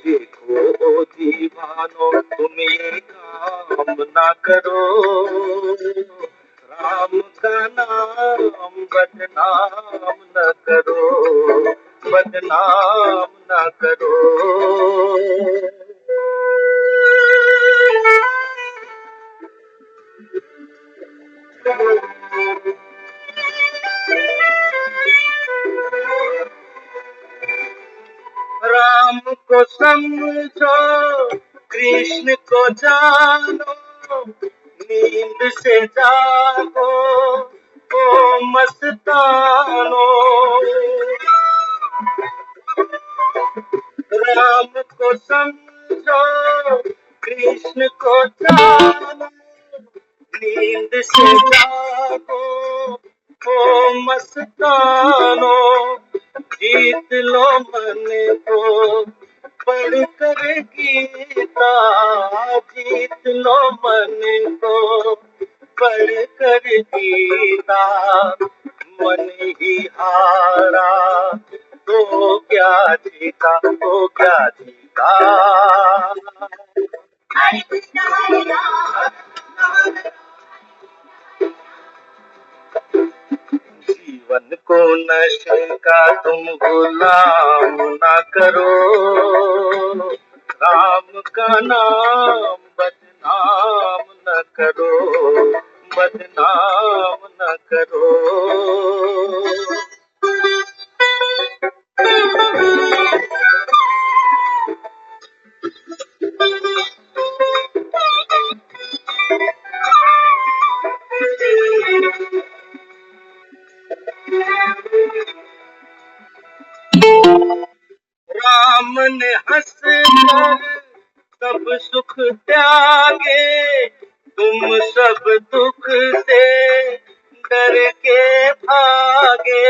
देखो ओ दीवानो तुम ये काम ना करो, राम का नाम बदनाम न करो, बदनाम न करो। राम को समझो, कृष्ण को जानो, नींद से जागो ओ मस्तानो। राम को समझो, कृष्ण को जानो, नींद से जागो ओ मस्तानो। जीत लो मन को पढ़ कर गीता, जीत लो मन को पढ़ कर गीता। मन ही हारा तो क्या जीता, तो क्या जीता। हरे कृष्ण हरे राम। जीवन को नशे का तुम गुलाम ना करो, राम का नाम बदनाम न करो, बदनाम न करो। राम ने हंस कर सब सुख त्यागे, तुम सब दुख से डर के भागे।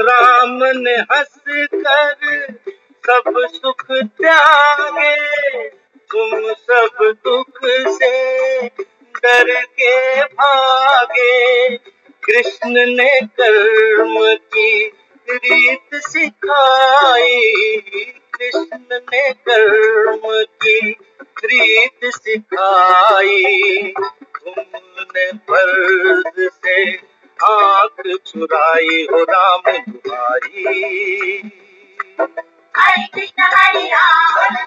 राम ने हंस कर सब सुख त्यागे, तुम सब दुख से डर के भागे। कृष्ण ने कर्म की रीत सिखाई, कृष्ण ने कर्म की रीत सिखाई। तुमने फर्ज से आंख चुराई हो राम तुम्हारी। हरे कृष्ण हरे राम।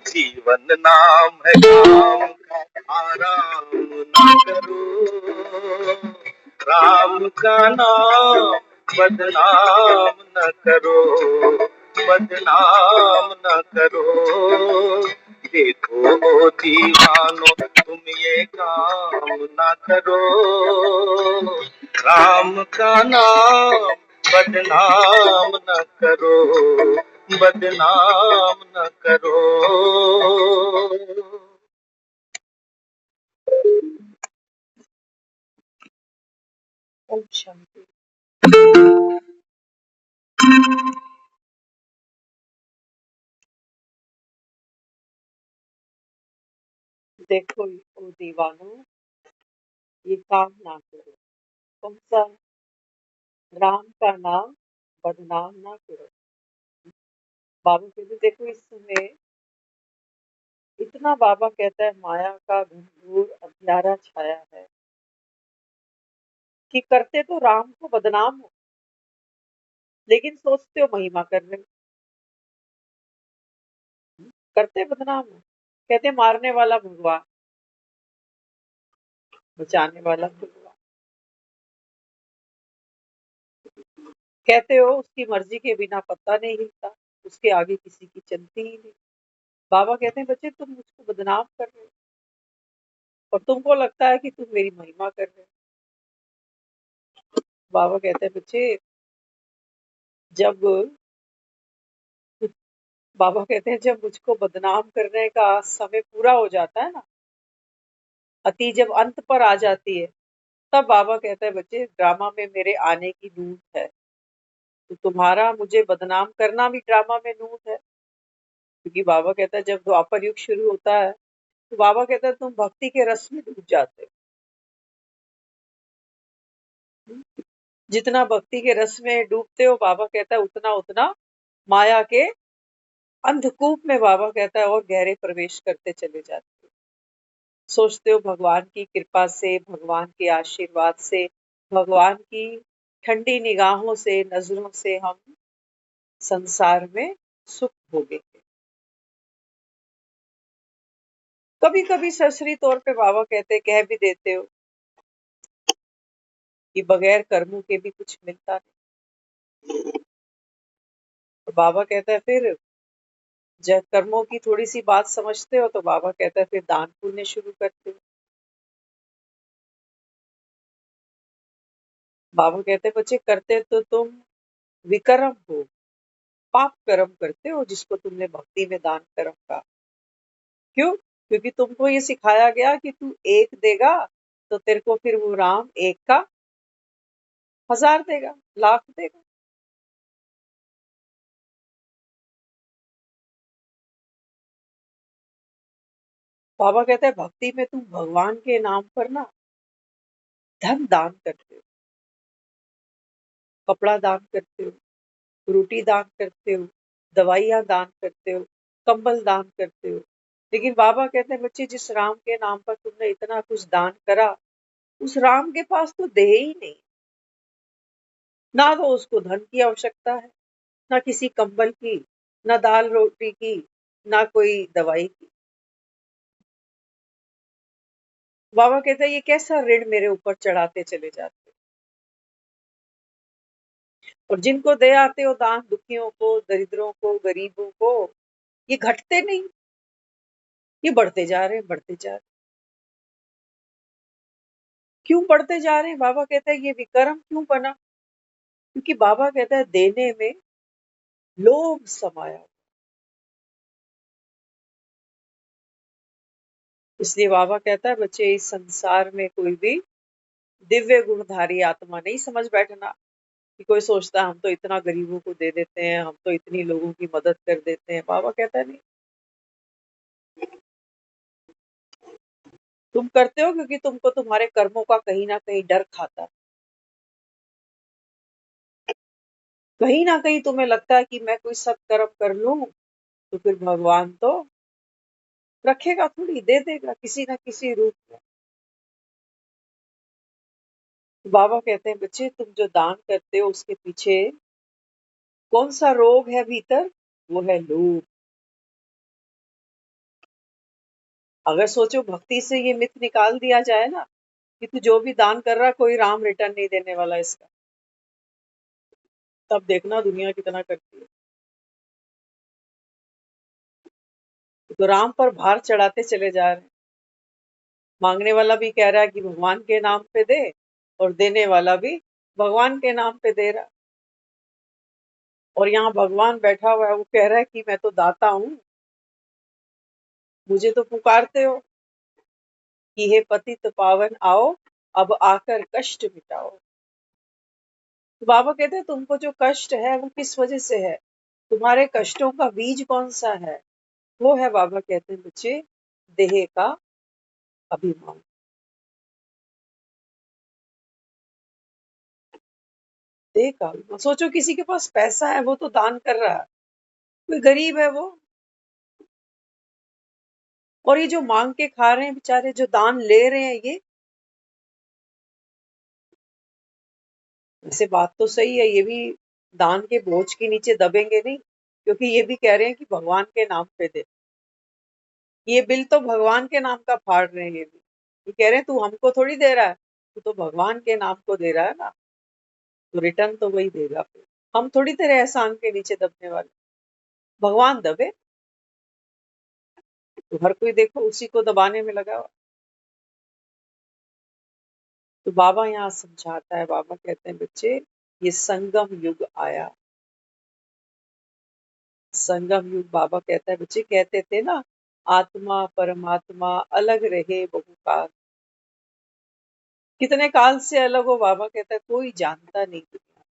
जीवन नाम है काम का, आराम ना करो, राम का नाम बदनाम न करो, बदनाम न करो। देखो ओ दीवानो तुम ये काम ना करो, राम का नाम बदनाम न करो, बदनाम न करो। ओम शांति। देखो ओ दीवानो, ये काम ना करो। कौन सा? राम का नाम बदनाम ना करो। बाबा कहते देखो इस समय इतना, बाबा कहता है माया का घनघोर अंधियारा छाया है कि करते तो राम को बदनाम हो, लेकिन सोचते हो महिमा कर रहे हो। करते बदनाम हो, कहते मारने वाला भगवान, बचाने वाला भगवान। कहते हो उसकी मर्जी के बिना पत्ता नहीं हिलता, उसके आगे किसी की चलती ही नहीं। बाबा कहते हैं बच्चे तुम मुझको बदनाम कर रहे हो और तुमको लगता है कि तुम मेरी महिमा कर रहे हो। बाबा कहते हैं बच्चे, जब बाबा कहते हैं जब मुझको बदनाम करने का समय पूरा हो जाता है ना, अति जब अंत पर आ जाती है, तब बाबा कहता है बच्चे ड्रामा में मेरे आने की नींद है। तो तुम्हारा मुझे बदनाम करना भी ड्रामा में नूत है। क्योंकि बाबा कहता है जब द्वापर युग शुरू होता है तो बाबा कहता है तुम भक्ति के रस में डूब जाते हो। जितना भक्ति के रस में डूबते हो बाबा कहता है उतना उतना माया के अंधकूप में बाबा कहता है और गहरे प्रवेश करते चले जाते हो। सोचते हो भगवान की कृपा से, भगवान के आशीर्वाद से, भगवान की ठंडी निगाहों से, नजरों से हम संसार में सुख भोगेंगे। कभी कभी सरसरी तौर पे बाबा कहते कह भी देते हो कि बगैर कर्मों के भी कुछ मिलता नहीं। तो बाबा कहता है फिर जब कर्मों की थोड़ी सी बात समझते हो तो बाबा कहता है फिर दान पुण्य शुरू करते हो। बाबा कहते हैं बच्चे करते तो तुम विकर्म हो, पाप कर्म करते हो जिसको तुमने भक्ति में दान कर्म का। क्यों? क्योंकि तुमको ये सिखाया गया कि तू एक देगा तो तेरे को फिर वो राम एक का 1000 देगा, लाख देगा। बाबा कहते हैं भक्ति में तुम भगवान के नाम पर ना धन दान करते हो, कपड़ा दान करते हो, रोटी दान करते हो, दवाइयां दान करते हो, कंबल दान करते हो। लेकिन बाबा कहते हैं बच्चे जिस राम के नाम पर तुमने इतना कुछ दान करा उस राम के पास तो दे ही नहीं। ना तो उसको धन की आवश्यकता है, ना किसी कंबल की, ना दाल रोटी की, ना कोई दवाई की। बाबा कहते हैं ये कैसा ऋण मेरे ऊपर चढ़ाते चले जाते हो। और जिनको दे आते हो दान दुखियों को, दरिद्रों को, गरीबों को, ये घटते नहीं, ये बढ़ते जा रहे हैं, बढ़ते जा रहे हैं। क्यों बढ़ते जा रहे हैं? बाबा कहता है ये विकर्म क्यों बना? क्योंकि बाबा कहता है देने में लोभ समाया। इसलिए बाबा कहता है बच्चे इस संसार में कोई भी दिव्य गुणधारी आत्मा नहीं समझ बैठना कि कोई सोचता है हम तो इतना गरीबों को दे देते हैं, हम तो इतनी लोगों की मदद कर देते हैं। बाबा कहता है नहीं, तुम करते हो क्योंकि तुमको तुम्हारे कर्मों का कहीं ना कहीं डर खाता है। कहीं ना कहीं तुम्हें लगता है कि मैं कोई सत्कर्म कर लूं तो फिर भगवान तो रखेगा, थोड़ी दे देगा किसी ना किसी रूप में। तो बाबा कहते हैं बच्चे तुम जो दान करते हो उसके पीछे कौन सा रोग है भीतर? वो है लोभ। अगर सोचो भक्ति से ये मिथ निकाल दिया जाए ना कि तू जो भी दान कर रहा कोई राम रिटर्न नहीं देने वाला इसका, तब देखना दुनिया कितना करती है। तो राम पर भार चढ़ाते चले जा रहे हैं। मांगने वाला भी कह रहा है कि भगवान के नाम पे दे और देने वाला भी भगवान के नाम पे दे रहा है। और यहाँ भगवान बैठा हुआ है वो कह रहा है कि मैं तो दाता हूँ, मुझे तो पुकारते हो कि हे पतित पावन आओ अब आकर कष्ट मिटाओ। तो बाबा कहते हैं तुमको जो कष्ट है वो किस वजह से है? तुम्हारे कष्टों का बीज कौन सा है? वो है बाबा कहते हैं बच्चे देह का अभिमान। देह का अभिमान। सोचो किसी के पास पैसा है वो तो दान कर रहा है, कोई गरीब है वो, और ये जो मांग के खा रहे हैं बेचारे, जो दान ले रहे हैं ये, वैसे बात तो सही है, ये भी दान के बोझ के नीचे दबेंगे नहीं, क्योंकि ये भी कह रहे हैं कि भगवान के नाम पे दे। ये बिल तो भगवान के नाम का फाड़ रहे हैं ये कह रहे हैं तू हमको थोड़ी दे रहा है, तू तो भगवान के नाम को दे रहा है ना, तो रिटर्न तो वही देगा फिर। हम थोड़ी तेरे एहसान के नीचे दबने वाले, भगवान दबे तो हर कोई देखो उसी को दबाने में लगा हुआ। तो बाबा यहाँ समझाता है, बाबा कहते हैं बच्चे ये संगम युग आया। संगम युग बाबा कहता है बच्चे कहते थे ना आत्मा परमात्मा अलग रहे बहुकाल। कितने काल से अलग हो बाबा कहता है कोई जानता नहीं दुनिया।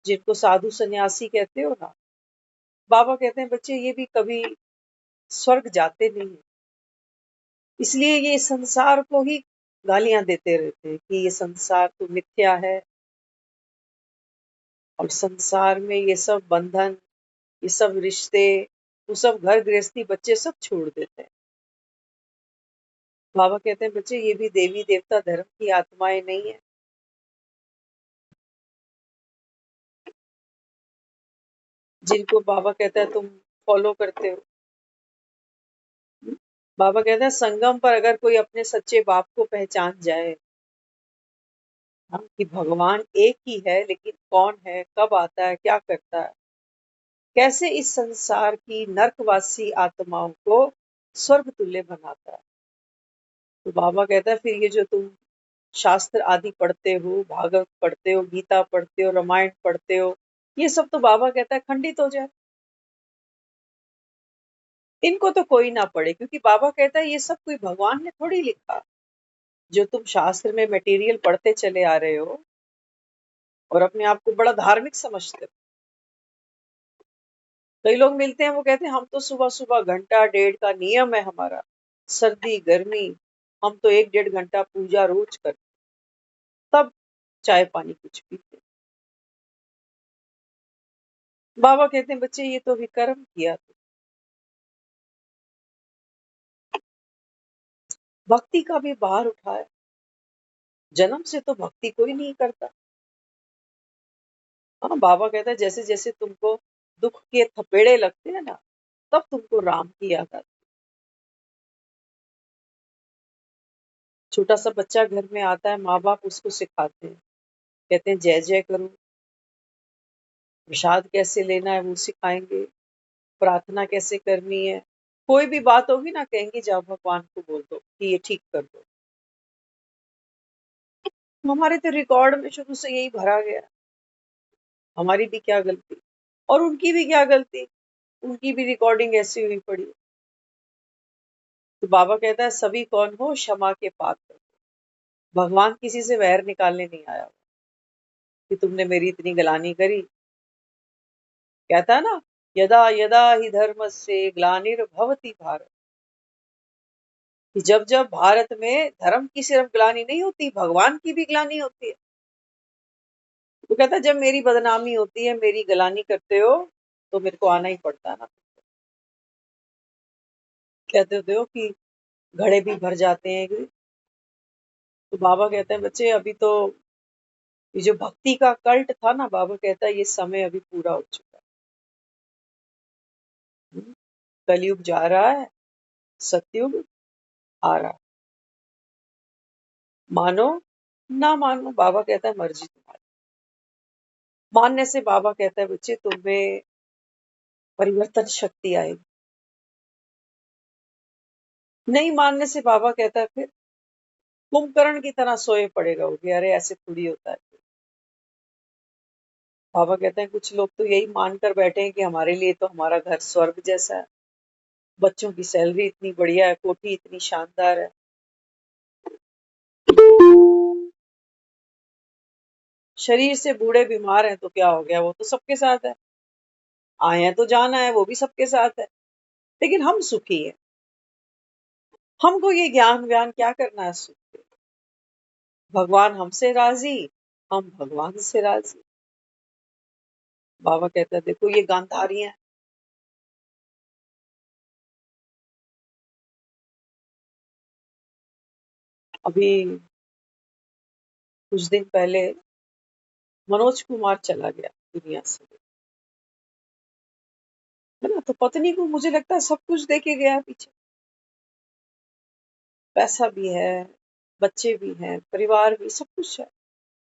जिनको साधु सन्यासी कहते हो ना, बाबा कहते हैं बच्चे ये भी कभी स्वर्ग जाते नहीं है, इसलिए ये संसार को ही गालियां देते रहते हैं कि ये संसार तो मिथ्या है, और संसार में ये सब बंधन, ये सब रिश्ते, वो सब घर गृहस्थी बच्चे सब छोड़ देते हैं। बाबा कहते हैं बच्चे ये भी देवी देवता धर्म की आत्माएं नहीं है, जिनको बाबा कहता है तुम फॉलो करते हो। बाबा कहते हैं संगम पर अगर कोई अपने सच्चे बाप को पहचान जाए, हाँ, कि भगवान एक ही है, लेकिन कौन है, कब आता है, क्या करता है, कैसे इस संसार की नरकवासी आत्माओं को स्वर्ग तुल्य बनाता है, तो बाबा कहता है फिर ये जो तुम शास्त्र आदि पढ़ते हो, भागवत पढ़ते हो, गीता पढ़ते हो, रामायण पढ़ते हो, ये सब तो बाबा कहता है खंडित हो जाए, इनको तो कोई ना पढ़े, क्योंकि बाबा कहता है ये सब कोई भगवान ने थोड़ी लिखा। जो तुम शास्त्र में मटेरियल पढ़ते चले आ रहे हो और अपने आप को बड़ा धार्मिक समझते हो। कई लोग मिलते हैं, वो कहते हैं हम तो सुबह सुबह घंटा डेढ़ का नियम है हमारा, सर्दी गर्मी हम तो 1-1.5 घंटा पूजा रोज करते, तब चाय पानी कुछ पीते। बाबा कहते हैं बच्चे ये तो विकर्म किया तो, भक्ति का भी बाहर उठाया, जन्म से तो भक्ति कोई नहीं करता। हाँ, बाबा कहता है जैसे जैसे तुमको दुख के थपेड़े लगते हैं ना, तब तुमको राम की याद आती। छोटा सा बच्चा घर में आता है, माँ बाप उसको सिखाते हैं, कहते हैं जय जय करो, प्रसाद कैसे लेना है वो सिखाएंगे, प्रार्थना कैसे करनी है, कोई भी बात होगी ना कहेंगे जाओ भगवान को बोल दो कि ये ठीक कर दो। हमारे तो रिकॉर्ड में शुरू से यही भरा गया, हमारी भी क्या गलती और उनकी भी क्या गलती, उनकी भी रिकॉर्डिंग ऐसी हुई पड़ी। तो बाबा कहता है सभी कौन हो क्षमा के पात्र, भगवान किसी से वैर निकालने नहीं आया कि तुमने मेरी इतनी गलानी करी। कहता है ना, यदा यदा ही धर्म से ग्लानिर्भवति भारत, कि जब जब भारत में धर्म की सिर्फ ग्लानी नहीं होती, भगवान की भी ग्लानी होती है। तो कहता है जब मेरी बदनामी होती है, मेरी गलानी करते हो, तो मेरे को आना ही पड़ता है ना। कहते होते हो कि घड़े भी भर जाते हैं, तो बाबा कहते हैं बच्चे अभी तो ये जो भक्ति का कल्ट था ना, बाबा कहता है ये समय अभी पूरा हो चुका है। कलयुग जा रहा है, सतयुग आ रहा है, मानो ना मानो, बाबा कहता है मर्जी तुम्हारी। मानने से बाबा कहता है बच्चे तुम्हें परिवर्तन शक्ति आएगी, नहीं मानने से बाबा कहता है फिर कुंभकर्ण की तरह सोए पड़े रहोगे, अरे ऐसे थोड़ी होता है। बाबा कहते हैं कुछ लोग तो यही मानकर बैठे हैं कि हमारे लिए तो हमारा घर स्वर्ग जैसा है, बच्चों की सैलरी इतनी बढ़िया है, कोठी इतनी शानदार है। शरीर से बूढ़े बीमार हैं तो क्या हो गया, वो तो सबके साथ है, आए हैं तो जाना है, वो भी सबके साथ है, लेकिन हम सुखी हैं। हमको ये ज्ञान व्यान क्या करना है सुख के, भगवान हमसे राजी, हम भगवान से राजी। बाबा कहता है देखो ये गांधारी हैं, अभी कुछ दिन पहले मनोज कुमार चला गया दुनिया से, है ना, तो पत्नी को मुझे लगता है सब कुछ देके गया पीछे, पैसा भी है, बच्चे भी हैं, परिवार भी, सब कुछ है,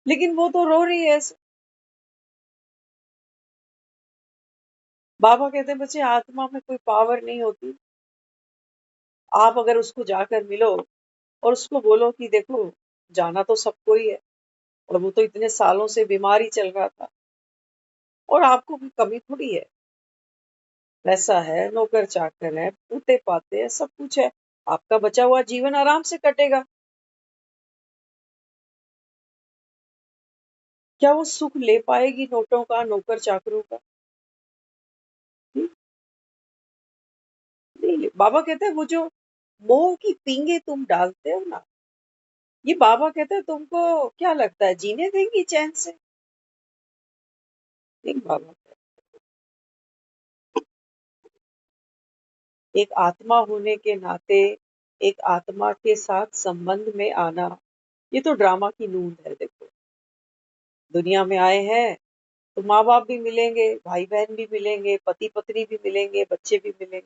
लेकिन वो तो रो रही है ऐसे। बाबा कहते हैं बच्चे आत्मा में कोई पावर नहीं होती, आप अगर उसको जाकर मिलो और उसको बोलो कि देखो जाना तो सबको ही है, और वो तो इतने सालों से बीमार ही चल रहा था, और आपको भी कमी थोड़ी है, पैसा है, नौकर चाकर है, पूते पाते हैं, सब कुछ है, आपका बचा हुआ जीवन आराम से कटेगा। क्या वो सुख ले पाएगी नोटों का, नौकर चाकरों का? हम्म, नहीं ले। बाबा कहते हैं वो जो मोह की पींगे तुम डालते हो ना, ये बाबा कहते हैं तुमको क्या लगता है जीने देंगी चैन से? नहीं, बाबा कहते हैं, एक आत्मा होने के नाते एक आत्मा के साथ संबंध में आना, ये तो ड्रामा की नूंद है। देखो, दुनिया में आए हैं तो माँ बाप भी मिलेंगे, भाई बहन भी मिलेंगे, पति पत्नी भी मिलेंगे, बच्चे भी मिलेंगे।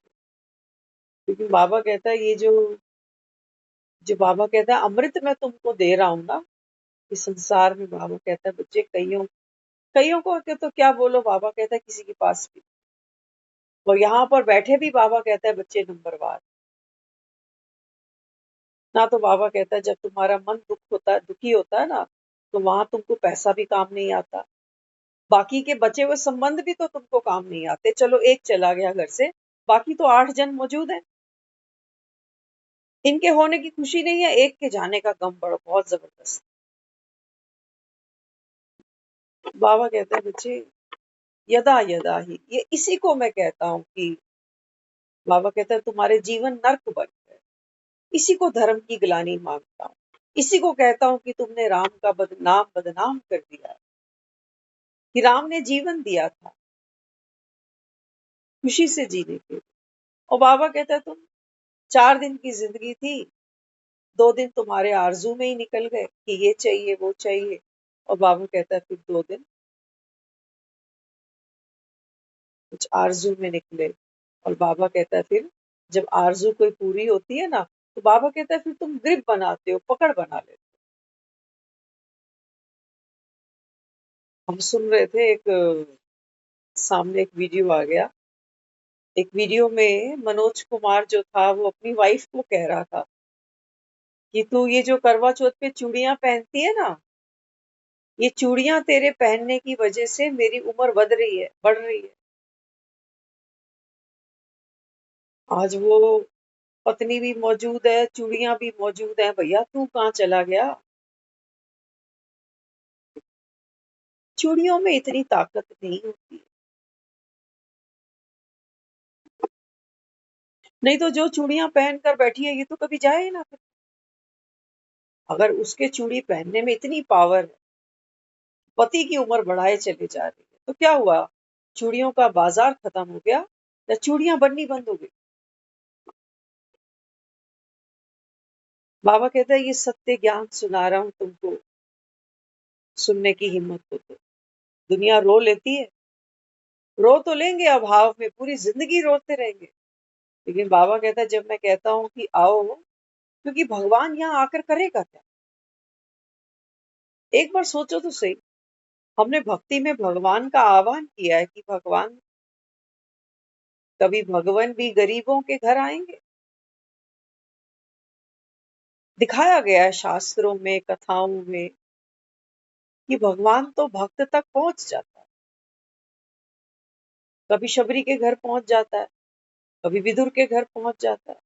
क्योंकि बाबा कहता है ये जो जो बाबा कहता है अमृत मैं तुमको दे रहा हूँ ना, इस संसार में बाबा कहता है बच्चे कईयों कईयों को के तो क्या बोलो, बाबा कहता है किसी के पास भी। और यहाँ पर बैठे भी बाबा कहता है बच्चे नंबरवार। ना तो बाबा कहता है जब तुम्हारा मन दुखी होता है ना, तो वहां तुमको पैसा भी काम नहीं आता, बाकी के बचे हुए संबंध भी तो तुमको काम नहीं आते। चलो एक चला गया घर से, बाकी तो 8 जन मौजूद हैं। इनके होने की खुशी नहीं है, एक के जाने का गम बड़ा बहुत जबरदस्त। बाबा कहते हैं बच्चे यदा यदा ही, ये इसी को मैं कहता हूँ कि बाबा कहता है तुम्हारे जीवन नर्क बन गए, इसी को धर्म की ग्लानि मांगता हूँ। इसी को कहता हूँ कि तुमने राम का बदनाम कर दिया, कि राम ने जीवन दिया था खुशी से जीने के लिए। और बाबा कहता है तुम 4 दिन की जिंदगी थी, 2 दिन तुम्हारे आरजू में ही निकल गए कि ये चाहिए वो चाहिए। और बाबा कहता है फिर 2 दिन कुछ आरजू में निकले। और बाबा कहता है फिर जब आरजू कोई पूरी होती है ना, तो बाबा कहता है फिर तुम ग्रिप बनाते हो, पकड़ बना लेते हो। हम सुन रहे थे एक सामने एक वीडियो आ गया। एक वीडियो में मनोज कुमार जो था वो अपनी वाइफ को कह रहा था कि तू ये जो करवा चौथ पे चूड़ियां पहनती है ना, ये चूड़ियां तेरे पहनने की वजह से मेरी उम्र बढ़ रही है। आज वो पत्नी भी मौजूद है, चूड़ियां भी मौजूद है, भैया तू कहाँ चला गया? चूड़ियों में इतनी ताकत नहीं होती। नहीं तो जो चूड़ियां पहन कर बैठी है ये तो कभी जाए ही ना फिर। अगर उसके चूड़ी पहनने में इतनी पावर है, पति की उम्र बढ़ाए चले जा रही है, तो क्या हुआ? चूड़ियों का बाजार खत्म हो गया या चूड़ियां बननी बंद हो गई? बाबा कहता है ये सत्य ज्ञान सुना रहा हूं तुमको, सुनने की हिम्मत हो तो। दुनिया रो लेती है, रो तो लेंगे अभाव में, पूरी जिंदगी रोते रहेंगे। लेकिन बाबा कहता है जब मैं कहता हूँ कि आओ, क्योंकि भगवान यहाँ आकर करेगा क्या? एक बार सोचो तो सही, हमने भक्ति में भगवान का आह्वान किया है कि भगवान, कभी भगवान भी गरीबों के घर आएंगे? दिखाया गया है शास्त्रों में, कथाओं में, कि भगवान तो भक्त तक पहुंच जाता है। कभी शबरी के घर पहुंच जाता है, कभी विदुर के घर पहुंच जाता है।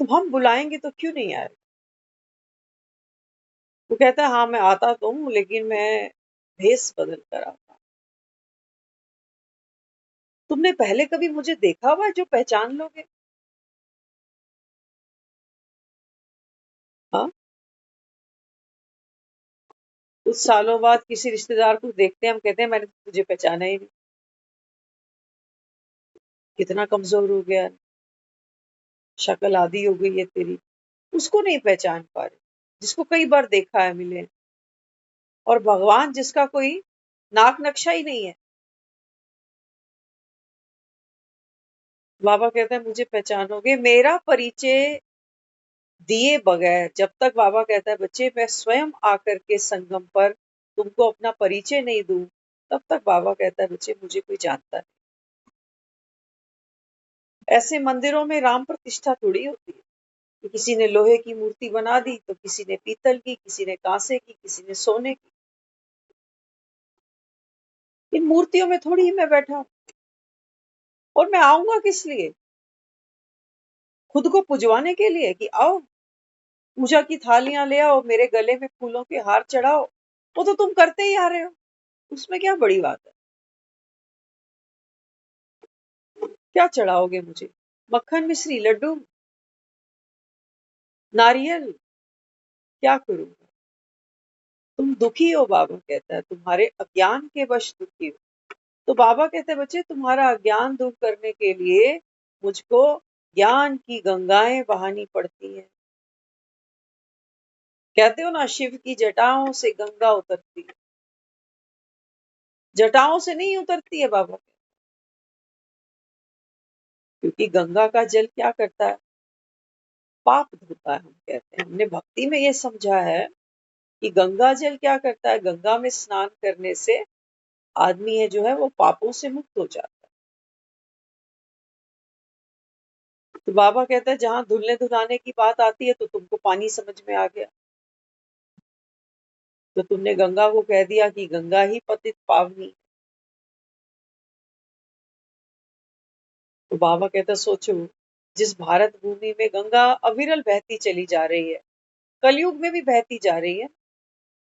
तो हम बुलाएंगे तो क्यों नहीं आए? वो कहता है हाँ मैं आता तो हूँ, लेकिन मैं भेष बदल कर आता हूँ। तुमने पहले कभी मुझे देखा हुआ है जो पहचान लोगे? हाँ, कुछ सालों बाद किसी रिश्तेदार को देखते हैं, हम कहते हैं मैंने तो तुझे पहचाना ही नहीं, कितना कमजोर हो गया है, शक्ल आधी हो गई है तेरी। उसको नहीं पहचान पा रहे जिसको कई बार देखा है, मिले। और भगवान जिसका कोई नाक नक्शा ही नहीं है, बाबा कहते हैं मुझे पहचानोगे मेरा परिचय दिए बगैर। जब तक बाबा कहता है बच्चे मैं स्वयं आकर के संगम पर तुमको अपना परिचय नहीं दूं, तब तक बाबा कहता है बच्चे मुझे कोई जानता नहीं। ऐसे मंदिरों में राम प्रतिष्ठा थोड़ी होती है कि किसी ने लोहे की मूर्ति बना दी, तो किसी ने पीतल की, किसी ने कांसे की, किसी ने सोने की। इन मूर्तियों में थोड़ी ही मैं बैठा हूं। और मैं आऊंगा किस लिए? खुद को पुजवाने के लिए कि आओ, पूजा की थालियां ले आओ, मेरे गले में फूलों के हार चढ़ाओ, वो तो तुम करते ही आ रहे हो, उसमें क्या बड़ी बात है? क्या चढ़ाओगे मुझे? मक्खन मिश्री लड्डू नारियल? क्या करूंगा? तुम दुखी हो, बाबा कहता है, तुम्हारे अज्ञान के वश दुखी हो। तो बाबा कहते हैं, बच्चे तुम्हारा अज्ञान दूर करने के लिए मुझको ज्ञान की गंगाएं बहानी पड़ती हैं। कहते हो ना, शिव की जटाओं से गंगा उतरती है, जटाओं से नहीं उतरती है बाबा, क्योंकि गंगा का जल क्या करता है? पाप धोता है। हम कहते हैं, हमने भक्ति में ये समझा है कि गंगा जल क्या करता है? गंगा में स्नान करने से आदमी है जो है वो पापों से मुक्त हो जाता है। तो बाबा कहता है, जहां धुलने धुलाने की बात आती है तो तुमको पानी समझ में आ गया, तो तुमने गंगा को कह दिया कि गंगा ही पतित पावनी। तो बाबा कहता है, सोचो, जिस भारत भूमि में गंगा अविरल बहती चली जा रही है, कलयुग में भी बहती जा रही है,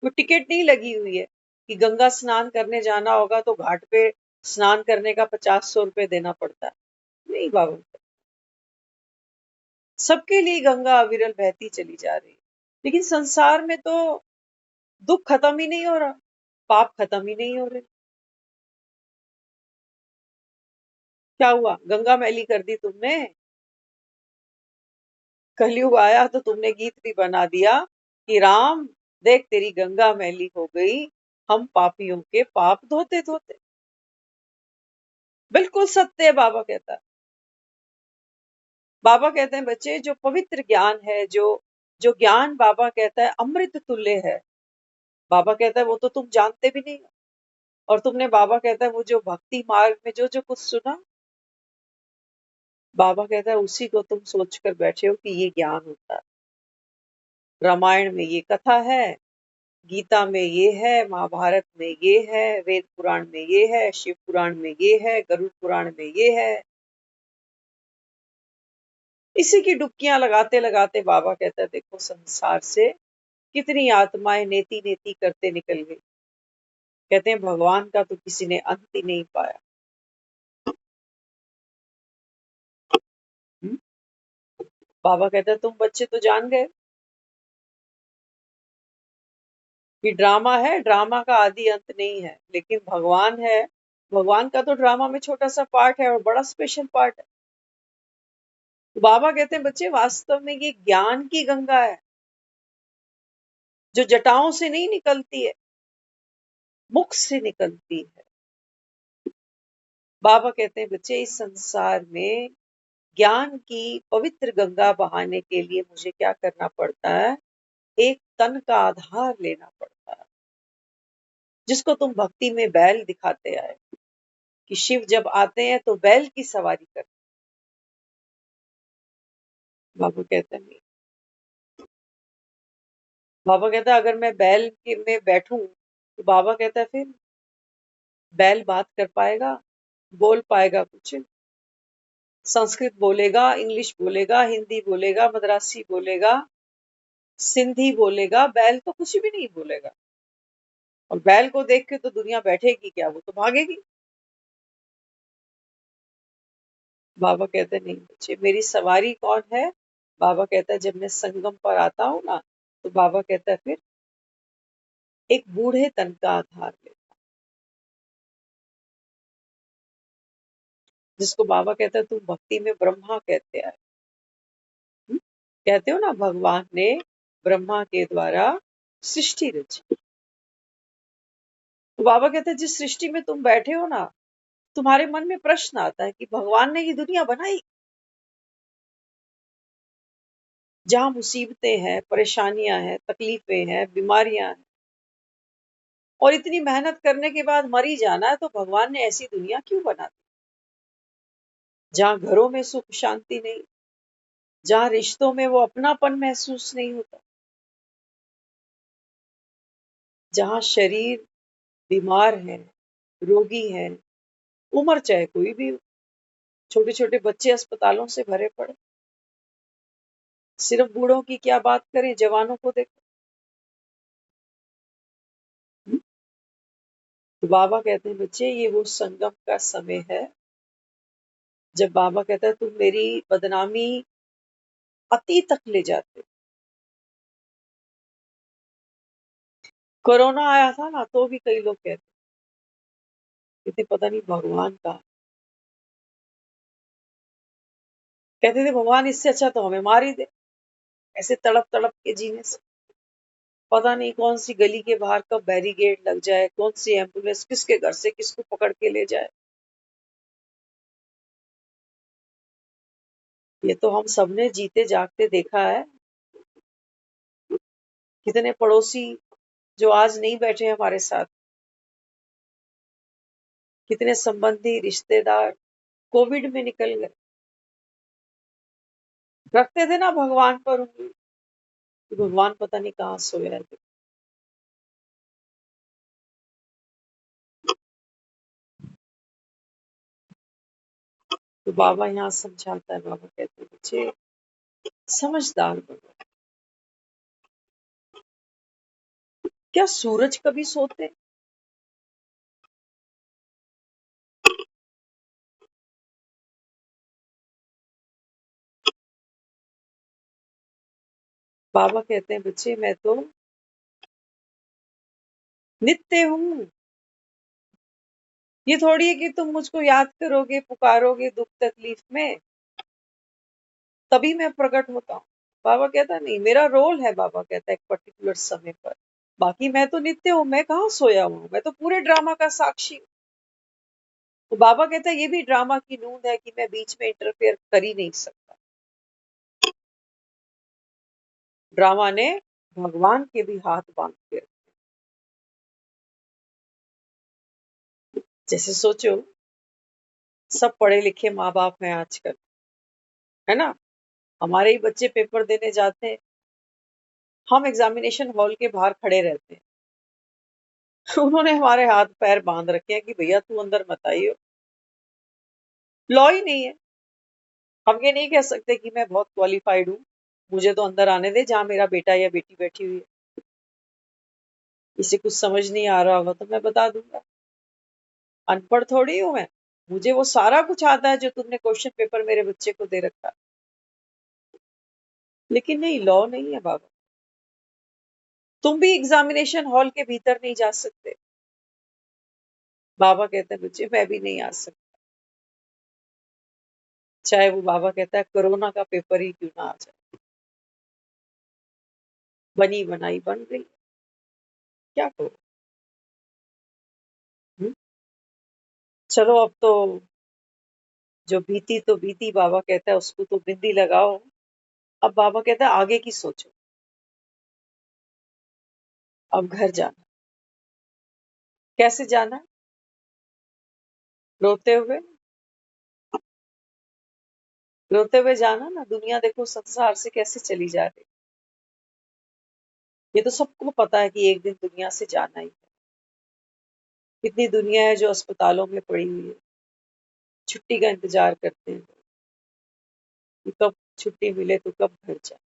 कोई टिकट नहीं लगी हुई है कि गंगा स्नान करने जाना होगा तो घाट पे स्नान करने का 50-100 रुपए देना पड़ता है। नहीं बाबा, सबके लिए गंगा अविरल बहती चली जा रही है। लेकिन संसार में तो दुख खत्म ही नहीं हो रहा, पाप खत्म ही नहीं हो रहे। क्या हुआ? गंगा मैली कर दी तुमने। कलयुग आया तो तुमने गीत भी बना दिया कि राम देख तेरी गंगा मैली हो गई, हम पापियों के पाप धोते धोते। बिल्कुल सत्य है, बाबा कहता है। बाबा कहते हैं, बच्चे, जो पवित्र ज्ञान है, जो जो ज्ञान बाबा कहता है अमृत तुल्य है, बाबा कहता है वो तो तुम जानते भी नहीं हो। और तुमने, बाबा कहता है, वो जो भक्ति मार्ग में जो जो कुछ सुना, बाबा कहता है उसी को तुम सोच कर बैठे हो कि ये ज्ञान होता है। रामायण में ये कथा है, गीता में ये है, महाभारत में ये है, वेद पुराण में ये है, शिव पुराण में ये है, गरुड़ पुराण में ये है। इसी की डुबकियां लगाते लगाते बाबा कहता है, देखो संसार से कितनी आत्माएं नेति नेति करते निकल गई। कहते हैं भगवान का तो किसी ने अंत ही नहीं पाया। हम्म? बाबा कहता है, तुम बच्चे तो जान गए कि ड्रामा है, ड्रामा का आदि अंत नहीं है, लेकिन भगवान है, भगवान का तो ड्रामा में छोटा सा पार्ट है और बड़ा स्पेशल पार्ट है। तो बाबा कहते हैं, बच्चे, वास्तव में ये ज्ञान की गंगा है, जो जटाओं से नहीं निकलती है, मुख से निकलती है। बाबा कहते हैं, बच्चे, इस संसार में ज्ञान की पवित्र गंगा बहाने के लिए मुझे क्या करना पड़ता है? एक तन का आधार लेना पड़ता है, जिसको तुम भक्ति में बैल दिखाते आए कि शिव जब आते हैं तो बैल की सवारी करते। बाबा कहते हैं नहीं। बाबा कहता है, अगर मैं बैल के में बैठूं तो बाबा कहता है फिर बैल बात कर पाएगा, बोल पाएगा कुछ? संस्कृत बोलेगा, इंग्लिश बोलेगा, हिंदी बोलेगा, मद्रासी बोलेगा, सिंधी बोलेगा, बैल तो कुछ भी नहीं बोलेगा। और बैल को देख के तो दुनिया बैठेगी क्या? वो तो भागेगी। बाबा कहते नहीं बच्चे, मेरी सवारी कौन है? बाबा कहता है, जब मैं संगम पर आता हूँ ना, तो बाबा कहता है फिर एक बूढ़े तन का आधार ले, जिसको बाबा कहता है तुम भक्ति में ब्रह्मा कहते आए। हम्म? कहते हो ना, भगवान ने ब्रह्मा के द्वारा सृष्टि रची। तो बाबा कहते हैं, जिस सृष्टि में तुम बैठे हो ना, तुम्हारे मन में प्रश्न आता है कि भगवान ने ये दुनिया बनाई, जहां मुसीबतें हैं, परेशानियां हैं, तकलीफें हैं, बीमारियां हैं, और इतनी मेहनत करने के बाद मर ही जाना है, तो भगवान ने ऐसी दुनिया क्यों बना दी? जहां घरों में सुख शांति नहीं, जहां रिश्तों में वो अपनापन महसूस नहीं होता, जहां शरीर बीमार है, रोगी है, उम्र चाहे कोई भी हो, छोटे छोटे बच्चे अस्पतालों से भरे पड़े, सिर्फ बूढ़ों की क्या बात करें, जवानों को देखो। तो बाबा कहते हैं बच्चे ये वो संगम का समय है जब बाबा कहता है तुम मेरी बदनामी अति तक ले जाते हो। कोरोना आया था ना तो भी कई लोग कहते पता नहीं भगवान का, कहते थे भगवान इससे अच्छा तो हमें मार ही दे, ऐसे तड़प तड़प के जीने से। पता नहीं कौन सी गली के बाहर कब बैरिकेड लग जाए, कौन सी एम्बुलेंस किसके घर से किसको पकड़ के ले जाए। ये तो हम सबने जीते जागते देखा है। कितने पड़ोसी जो आज नहीं बैठे हमारे साथ, कितने संबंधी रिश्तेदार कोविड में निकल गए। रखते थे ना भगवान पर उंगली कि भगवान पता नहीं कहाँ सोया है। तो बाबा यहाँ समझाता है, बाबा कहते हैं बच्चे समझदार बनो। क्या सूरज कभी सोते? बाबा कहते हैं बच्चे मैं तो नित्य हूँ। ये थोड़ी है कि तुम मुझको याद करोगे, पुकारोगे दुख तकलीफ में तभी मैं प्रकट होता हूँ। बाबा कहता नहीं, मेरा रोल है, बाबा कहता है एक पर्टिकुलर समय पर। बाकी मैं तो नित्य हूँ, मैं कहाँ सोया हूँ, मैं तो पूरे ड्रामा का साक्षी हूँ। तो बाबा कहता है ये भी ड्रामा की नूंद है कि मैं बीच में इंटरफेयर कर ही नहीं सकता। ड्रामा ने भगवान के भी हाथ बांध के रखे। जैसे सोचो सब पढ़े लिखे माँ बाप हैं आजकल, है ना। हमारे ही बच्चे पेपर देने जाते हैं, हम एग्जामिनेशन हॉल के बाहर खड़े रहते हैं। उन्होंने हमारे हाथ पैर बांध रखे हैं कि भैया तू अंदर मत आइयो। लॉ ही नहीं है। हम ये नहीं कह सकते कि मैं बहुत क्वालिफाइड हूँ, मुझे तो अंदर आने दे, जहां मेरा बेटा या बेटी बैठी हुई है। इसे कुछ समझ नहीं आ रहा होगा तो मैं बता दूंगा, अनपढ़ थोड़ी हूं मैं, मुझे वो सारा कुछ आता है जो तुमने क्वेश्चन पेपर मेरे बच्चे को दे रखा। लेकिन नहीं, लॉ नहीं है बाबा। तुम भी एग्जामिनेशन हॉल के भीतर नहीं जा सकते। बाबा कहते हैं बच्चे मैं भी नहीं आ सकता, चाहे वो बाबा कहता है कोरोना का पेपर ही क्यों ना आ जाए। बनी बनाई बन गई, क्या करो। हम्म? चलो अब तो जो बीती तो बीती, बाबा कहता है उसको तो बिंदी लगाओ। अब बाबा कहता है आगे की सोचो। अब घर जाना, कैसे जाना? रोते हुए, रोते हुए जाना ना। दुनिया देखो संसार से कैसे चली जा रही। ये तो सबको पता है कि एक दिन दुनिया से जाना ही है। कितनी दुनिया है जो अस्पतालों में पड़ी हुई है, छुट्टी का इंतजार करते हैं कि कब छुट्टी मिले तो कब घर जाए।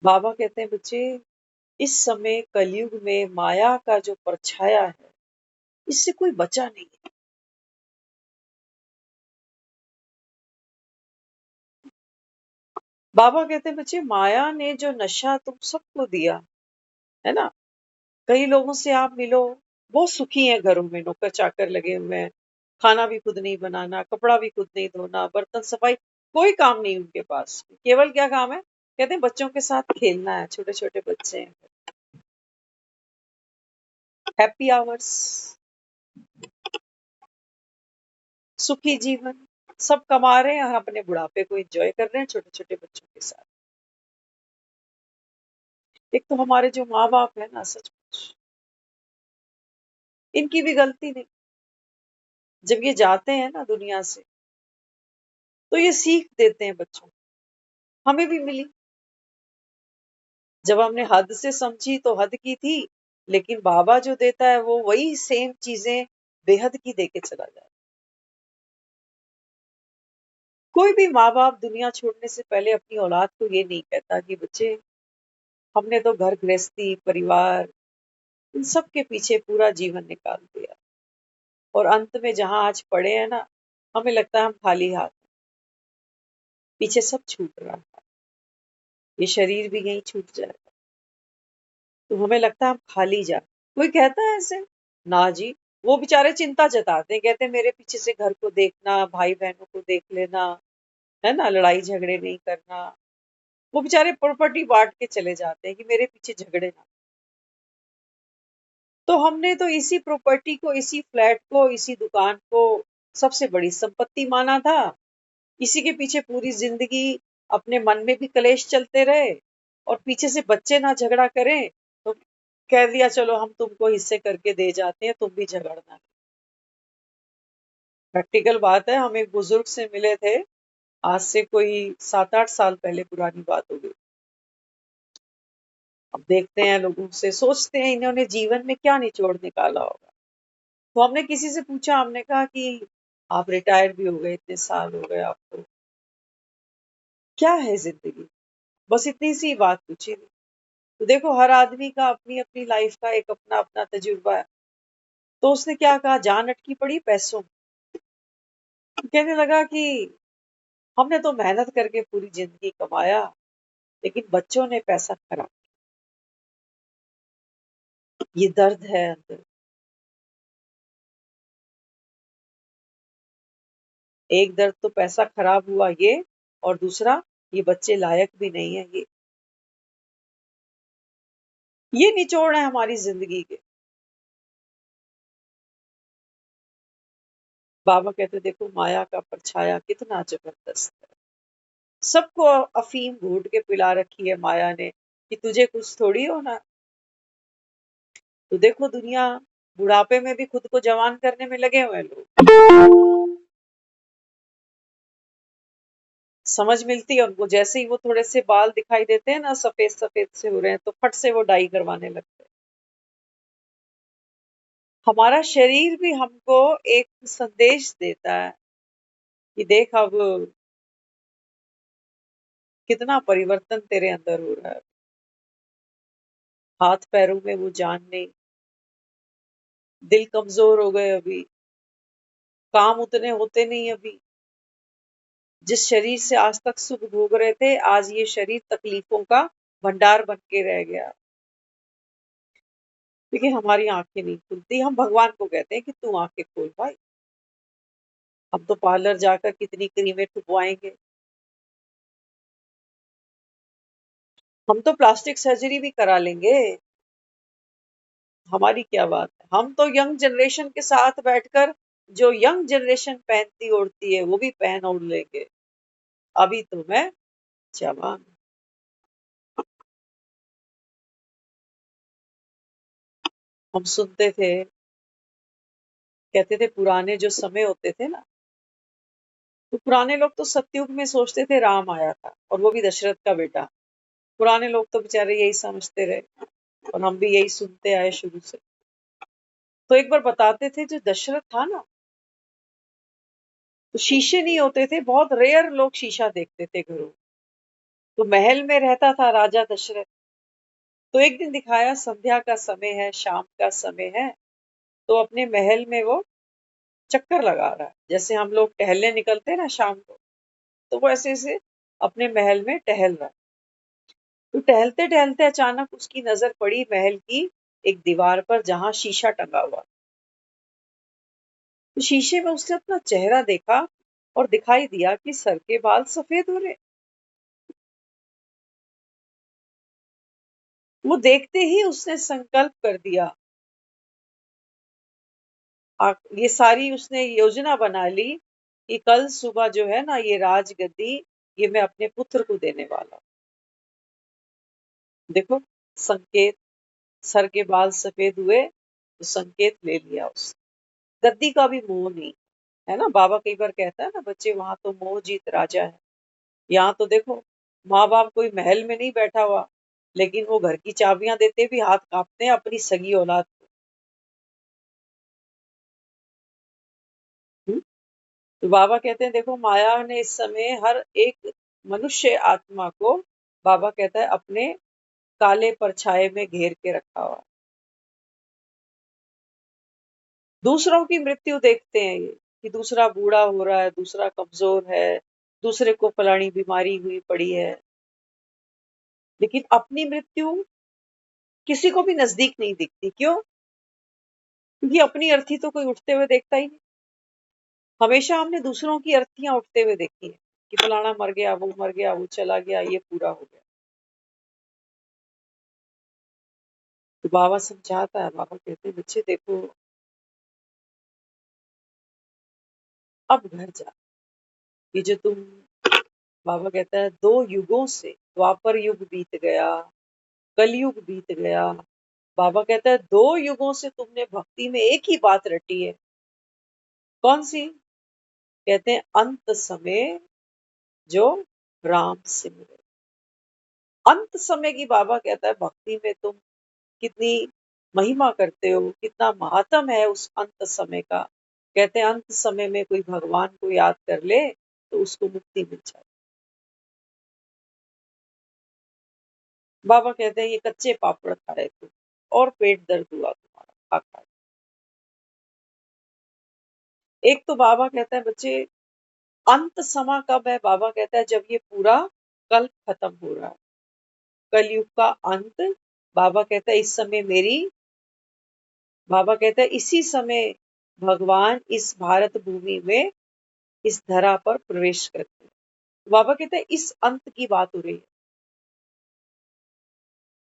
बाबा कहते हैं बच्चे इस समय कलयुग में माया का जो परछाया है, इससे कोई बचा नहीं है। बाबा कहते हैं बच्चे माया ने जो नशा तुम सबको दिया है ना, कई लोगों से आप मिलो, वो सुखी हैं, घरों में नौकर चाकर लगे हुए हैं, खाना भी खुद नहीं बनाना, कपड़ा भी खुद नहीं धोना, बर्तन सफाई कोई काम नहीं उनके पास। केवल क्या काम है? कहते हैं बच्चों के साथ खेलना है, छोटे छोटे बच्चे हैं। हैप्पी आवर्स, सुखी जीवन, सब कमा रहे हैं और अपने बुढ़ापे को एंजॉय कर रहे हैं छोटे छोटे बच्चों के साथ। एक तो हमारे जो माँ बाप है ना, सचमुच इनकी भी गलती नहीं। जब ये जाते हैं ना दुनिया से तो ये सीख देते हैं बच्चों को। हमें भी मिली, जब हमने हद से समझी तो हद की थी, लेकिन बाबा जो देता है वो वही सेम चीजें बेहद की देके चला जाए। कोई भी माँ बाप दुनिया छोड़ने से पहले अपनी औलाद को ये नहीं कहता कि बच्चे, हमने तो घर गृहस्थी, परिवार, इन सब के पीछे पूरा जीवन निकाल दिया और अंत में जहां आज पड़े हैं ना, हमें लगता है हम खाली हाथ हैं। पीछे सब छूट रहा है, ये शरीर भी यहीं छूट जाएगा, तो हमें लगता है हम खाली जा। कोई कहता है ऐसे? ना जी। वो बेचारे चिंता जताते हैं, कहते हैं मेरे पीछे से घर को देखना, भाई बहनों को देख लेना, है ना, लड़ाई झगड़े नहीं करना। वो बेचारे प्रॉपर्टी बांट के चले जाते हैं कि मेरे पीछे झगड़े ना। तो हमने तो इसी प्रॉपर्टी को, इसी फ्लैट को, इसी दुकान को सबसे बड़ी संपत्ति माना था। इसी के पीछे पूरी जिंदगी अपने मन में भी कलेश चलते रहे और पीछे से बच्चे ना झगड़ा करें तो कह दिया चलो हम तुमको हिस्से करके दे जाते हैं, तुम भी झगड़ना। प्रैक्टिकल बात है, हम एक बुजुर्ग से मिले थे, आज से कोई 7-8 साल पहले पुरानी बात हो गई। अब देखते हैं लोगों से, सोचते हैं इन्होंने जीवन में क्या निचोड़ निकाला होगा। तो हमने किसी से पूछा, हमने कहा कि आप रिटायर भी हो गए, इतने साल हो गए आपको, क्या है जिंदगी? बस इतनी सी बात पूछी थी। तो देखो, हर आदमी का अपनी अपनी लाइफ का एक अपना अपना तजुर्बा है। तो उसने क्या कहा, जान अटकी पड़ी पैसों में। तो कहने लगा कि हमने तो मेहनत करके पूरी जिंदगी कमाया, लेकिन बच्चों ने पैसा खराब। ये दर्द है अंदर। एक दर्द तो पैसा खराब हुआ ये, और दूसरा ये बच्चे लायक भी नहीं है। ये निचोड़ है हमारी जिंदगी के। बाबा कहते देखो माया का परछाया कितना जबरदस्त है। सबको अफीम घूट के पिला रखी है माया ने कि तुझे कुछ थोड़ी होना। तो देखो दुनिया, बुढ़ापे में भी खुद को जवान करने में लगे हुए हैं लोग। समझ मिलती है उनको, जैसे ही वो थोड़े से बाल दिखाई देते हैं ना, सफेद सफेद से हो रहे हैं, तो फट से वो डाई करवाने लगते हैं। हमारा शरीर भी हमको एक संदेश देता है कि देख अब कितना परिवर्तन तेरे अंदर हो रहा है। हाथ पैरों में वो जान नहीं, दिल कमजोर हो गए अभी, काम उतने होते नहीं अभी। जिस शरीर से आज तक सुख भोग रहे थे, आज ये शरीर तकलीफों का भंडार बन के रह गया। लेकिन हमारी आंखें नहीं खुलती। हम भगवान को कहते हैं कि तू आंखें खोल भाई। हम तो पार्लर जाकर कितनी क्रीमें ठुकवाएंगे, हम तो प्लास्टिक सर्जरी भी करा लेंगे। हमारी क्या बात है, हम तो यंग जनरेशन के साथ बैठकर जो यंग जनरेशन पहनती ओढ़ती है वो भी पहन ओढ़ लेंगे। अभी तो मैं जवान। हम सुनते थे, कहते थे पुराने जो समय होते थे ना, तो पुराने लोग तो सतयुग में सोचते थे राम आया था और वो भी दशरथ का बेटा। पुराने लोग तो बेचारे यही समझते रहे और हम भी यही सुनते आए शुरू से। तो एक बार बताते थे, जो दशरथ था ना, तो शीशे नहीं होते थे, बहुत रेयर लोग शीशा देखते थे घरों। तो महल में रहता था राजा दशरथ। तो एक दिन दिखाया, संध्या का समय है, शाम का समय है, तो अपने महल में वो चक्कर लगा रहा है, जैसे हम लोग टहलने निकलते हैं ना शाम को, तो वो ऐसे ऐसे अपने महल में टहल रहा है। तो टहलते टहलते अचानक उसकी नजर पड़ी महल की एक दीवार पर, जहां शीशा टंगा हुआ। तो शीशे में उसने अपना चेहरा देखा और दिखाई दिया कि सर के बाल सफेद हो रहे। वो देखते ही उसने संकल्प कर दिया, ये सारी उसने योजना बना ली कि कल सुबह जो है ना, ये राजगद्दी ये मैं अपने पुत्र को देने वाला हूं। देखो, संकेत, सर के बाल सफेद हुए तो संकेत ले लिया उसने। गद्दी का भी मोह नहीं, है ना। बाबा कई बार कहता है ना, बच्चे वहां तो मोह जीत राजा है। यहाँ तो देखो, माँ बाप कोई महल में नहीं बैठा हुआ, लेकिन वो घर की चाबियां देते भी हाथ कांपते हैं अपनी सगी औलाद को। तो बाबा कहते हैं देखो माया ने इस समय हर एक मनुष्य आत्मा को, बाबा कहता है, अपने काले परछाए में घेर के रखा हुआ। दूसरों की मृत्यु देखते हैं ये, कि दूसरा बूढ़ा हो रहा है, दूसरा कमजोर है, दूसरे को फलानी बीमारी हुई पड़ी है, लेकिन अपनी मृत्यु किसी को भी नजदीक नहीं दिखती। क्यों? क्योंकि अपनी अर्थी तो कोई उठते हुए देखता ही नहीं। हमेशा हमने दूसरों की अर्थियां उठते हुए देखी है, कि फलाना मर गया, वो मर गया, वो चला गया, ये पूरा हो गया। तो बाबा समझाता है, बाबा कहते हैं बच्चे देखो, अब घर जा। ये जो तुम, बाबा कहता है 2 युगों से, द्वापर युग बीत गया, कलयुग बीत गया। बाबा कहता है 2 युगों से तुमने भक्ति में एक ही बात रटी है। कौन सी? कहते हैं अंत समय जो राम सिमरे। अंत समय की बाबा कहता है भक्ति में तुम कितनी महिमा करते हो, कितना महात्म है उस अंत समय का। कहते हैं अंत समय में कोई भगवान को याद कर ले तो उसको मुक्ति मिल जाए। बाबा कहते हैं ये कच्चे पापड़ खाए तुम और पेट दर्द हुआ तुम्हारा खा खा। एक तो बाबा कहता है बच्चे, अंत समय कब है? बाबा कहता है जब ये पूरा कल खत्म हो रहा है, कलयुग का अंत। बाबा कहता है इस समय मेरी, बाबा कहता है इसी समय भगवान इस भारत भूमि में, इस धरा पर प्रवेश करते हैं। बाबा कहता है इस अंत की बात हो रही है।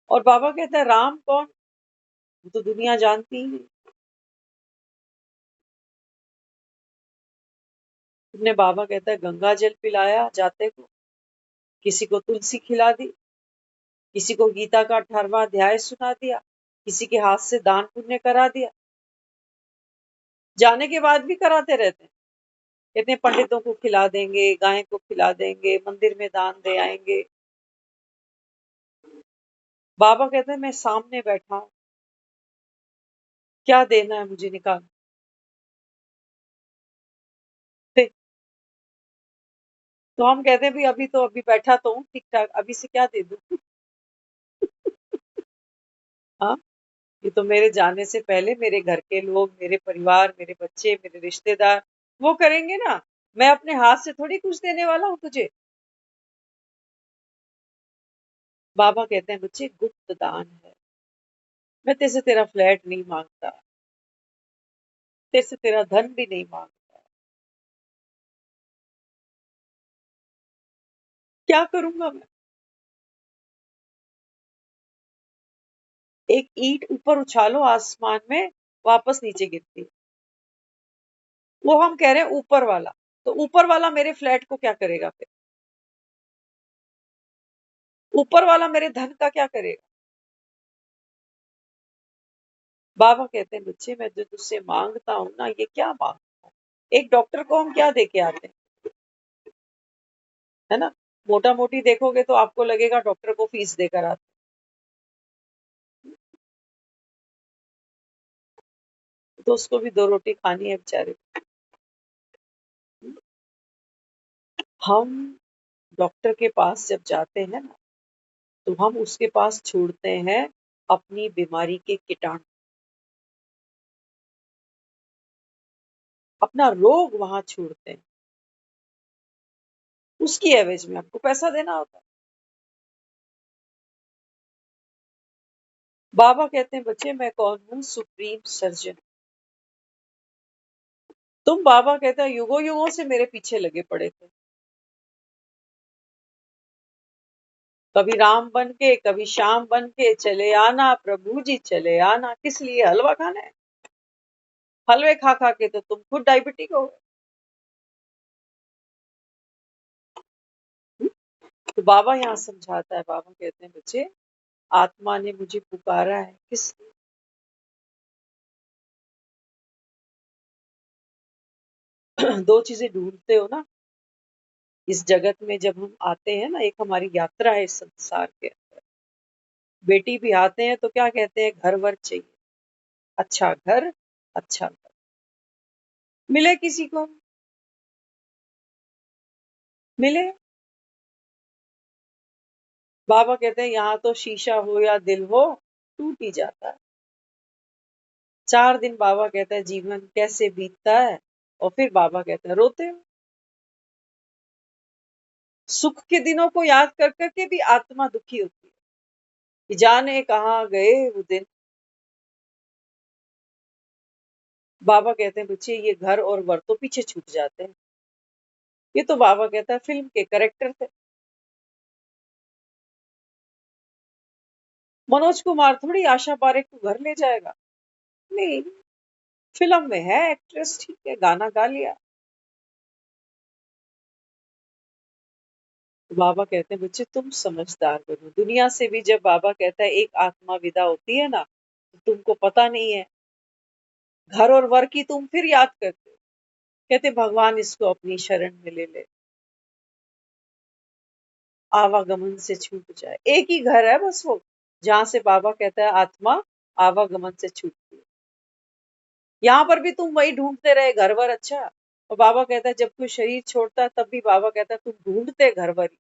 और बाबा कहता है राम कौन? वो तो दुनिया जानती ही है। तुमने, बाबा कहता है, गंगा जल पिलाया जाते को, किसी को तुलसी खिला दी, किसी को गीता का 18वां अध्याय सुना दिया, किसी के हाथ से दान पुण्य करा दिया। जाने के बाद भी कराते रहते हैं। कहते हैं पंडितों को खिला देंगे, गाय को खिला देंगे, मंदिर में दान दे आएंगे। बाबा कहते हैं मैं सामने बैठा हूं, क्या देना है मुझे, निकाल दे। तो हम कहते हैं भी अभी तो, अभी बैठा तो हूँ ठीक ठाक, अभी से क्या दे दूं? हाँ, ये तो मेरे जाने से पहले मेरे घर के लोग, मेरे परिवार, मेरे बच्चे, मेरे रिश्तेदार वो करेंगे ना। मैं अपने हाथ से थोड़ी कुछ देने वाला हूँ तुझे। बाबा कहते हैं बच्चे गुप्त दान है। मैं तेरे से तेरा फ्लैट नहीं मांगता, तेरे से तेरा धन भी नहीं मांगता। क्या करूंगा मैं? एक ईंट ऊपर उछालो आसमान में, वापस नीचे गिरती है। वो हम कह रहे हैं ऊपर वाला, तो ऊपर वाला मेरे फ्लैट को क्या करेगा फिर? ऊपर वाला मेरे धन का क्या करेगा? बाबा कहते हैं बच्चे मैं जो तुझसे मांगता हूं ना, ये क्या मांगता हूँ? एक डॉक्टर को हम क्या दे के आते हैं, है ना? मोटा मोटी देखोगे तो आपको लगेगा डॉक्टर को फीस देकर आते हैं। तो उसको भी 2 रोटी खानी है बेचारे को। हम डॉक्टर के पास जब जाते हैं ना, तो हम उसके पास छोड़ते हैं अपनी बीमारी के कीटाणु, अपना रोग वहां छोड़ते हैं। उसकी एवज में आपको पैसा देना होता है। बाबा कहते हैं बच्चे मैं कौन हूँ? Supreme surgeon. तुम, बाबा कहता है, युगों युगों से मेरे पीछे लगे पड़े थे। कभी राम बन के, कभी श्याम बन के चले आना, प्रभु जी चले आना। किस लिए? हलवा खाना है। हलवे खा खा के तो तुम खुद डायबिटिक हो गए। तो बाबा यहाँ समझाता है, बाबा कहते हैं बच्चे आत्मा ने मुझे पुकारा है, किस लिए? 2 चीजें ढूंढते हो ना इस जगत में, जब हम आते हैं ना, एक हमारी यात्रा है इस संसार के अंदर। बेटी भी आते हैं तो क्या कहते हैं? घर वर चाहिए, अच्छा घर, अच्छा घर। मिले किसी को, मिले। बाबा कहते हैं यहाँ तो शीशा हो या दिल हो, टूट ही जाता है। 4 दिन बाबा कहता है जीवन कैसे बीतता है, और फिर बाबा कहते हैं रोते हो। सुख के दिनों को याद कर करके भी आत्मा दुखी होती है कि जाने कहाँ गए वो दिन। बाबा कहते हैं बच्चे ये घर और वर तो पीछे छूट जाते हैं। ये तो बाबा कहता है फिल्म के कैरेक्टर थे। मनोज कुमार थोड़ी आशा पारेख को घर ले जाएगा। नहीं, फिल्म में है एक्ट्रेस, ठीक है, गाना गा लिया। तो बाबा कहते हैं बच्चे तुम समझदार बनो। दुनिया से भी जब बाबा कहता है एक आत्मा विदा होती है ना, तो तुमको पता नहीं है, घर और वर की तुम फिर याद करते हो। कहते भगवान इसको अपनी शरण में ले ले, आवागमन से छूट जाए। एक ही घर है बस वो, जहां से बाबा कहता है आत्मा आवागमन से छूटती है। यहाँ पर भी तुम वही ढूंढते रहे घर वर, अच्छा। और बाबा कहता है जब कोई शरीर छोड़ता है तब भी बाबा कहता है तुम ढूंढते घर वर ही,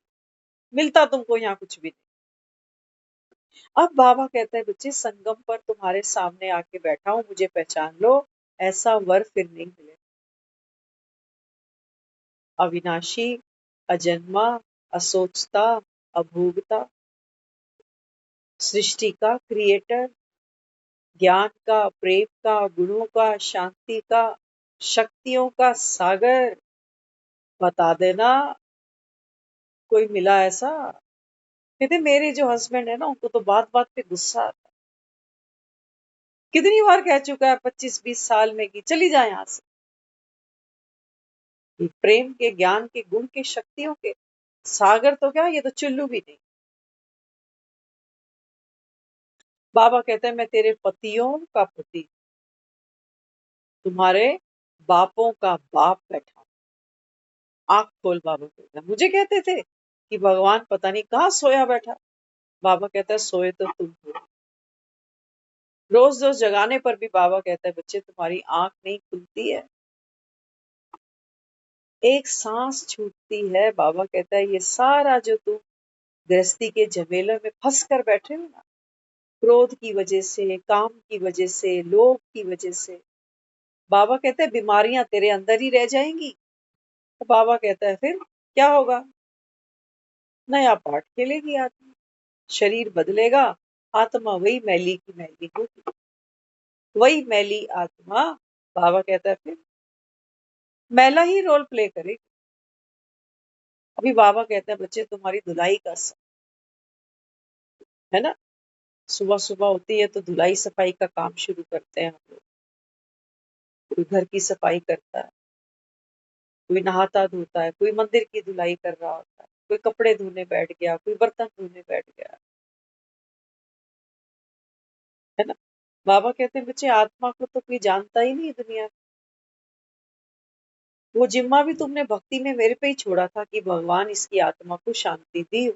मिलता तुमको यहाँ कुछ भी नहीं। अब बाबा कहता है बच्चे संगम पर तुम्हारे सामने आके बैठा हूं, मुझे पहचान लो, ऐसा वर फिर नहीं मिले। अविनाशी, अजन्मा, असोचता, अभोगता, सृष्टि का क्रिएटर, ज्ञान का, प्रेम का, गुणों का, शांति का, शक्तियों का सागर। बता देना कोई मिला ऐसा। कहते मेरे जो हस्बैंड है ना उनको तो बात बात पे गुस्सा आता है। कितनी बार कह चुका है 25-20 साल में कि चली जाए यहाँ से। ये प्रेम के, ज्ञान के, गुण के, शक्तियों के सागर तो क्या, ये तो चुल्लू भी नहीं। बाबा कहते हैं मैं तेरे पतियों का पति, तुम्हारे बापों का बाप बैठा हूं। आंख खोल, बाबा कहता है। मुझे कहते थे कि भगवान पता नहीं कहाँ सोया बैठा। बाबा कहता है सोए तो तुम हो। रोज रोज जगाने पर भी बाबा कहता है बच्चे तुम्हारी आंख नहीं खुलती है, एक सांस छूटती है। बाबा कहता है ये सारा जो तुम गृहस्थी के झमेले में फंस कर बैठे हो ना, क्रोध की वजह से, काम की वजह से, लोभ की वजह से, बाबा कहते हैं बीमारियां तेरे अंदर ही रह जाएंगी। तो बाबा कहता है फिर क्या होगा, नया पाठ खेलेगी आत्मा, शरीर बदलेगा, आत्मा वही मैली की मैली होगी, वही मैली आत्मा। बाबा कहता है फिर मैला ही रोल प्ले करेगी। अभी बाबा कहते हैं बच्चे तुम्हारी धुलाई का समय है ना। सुबह सुबह होती है तो धुलाई सफाई का काम शुरू करते हैं हम लोग। कोई घर की सफाई करता है, कोई नहाता धोता है, कोई मंदिर की धुलाई कर रहा होता है, कोई कपड़े धोने बैठ गया, कोई बर्तन धोने बैठ गया, है ना। बाबा कहते हैं बच्चे आत्मा को तो कोई जानता ही नहीं दुनिया में। वो जिम्मा भी तुमने भक्ति में मेरे पे ही छोड़ा था कि भगवान इसकी आत्मा को शांति दी।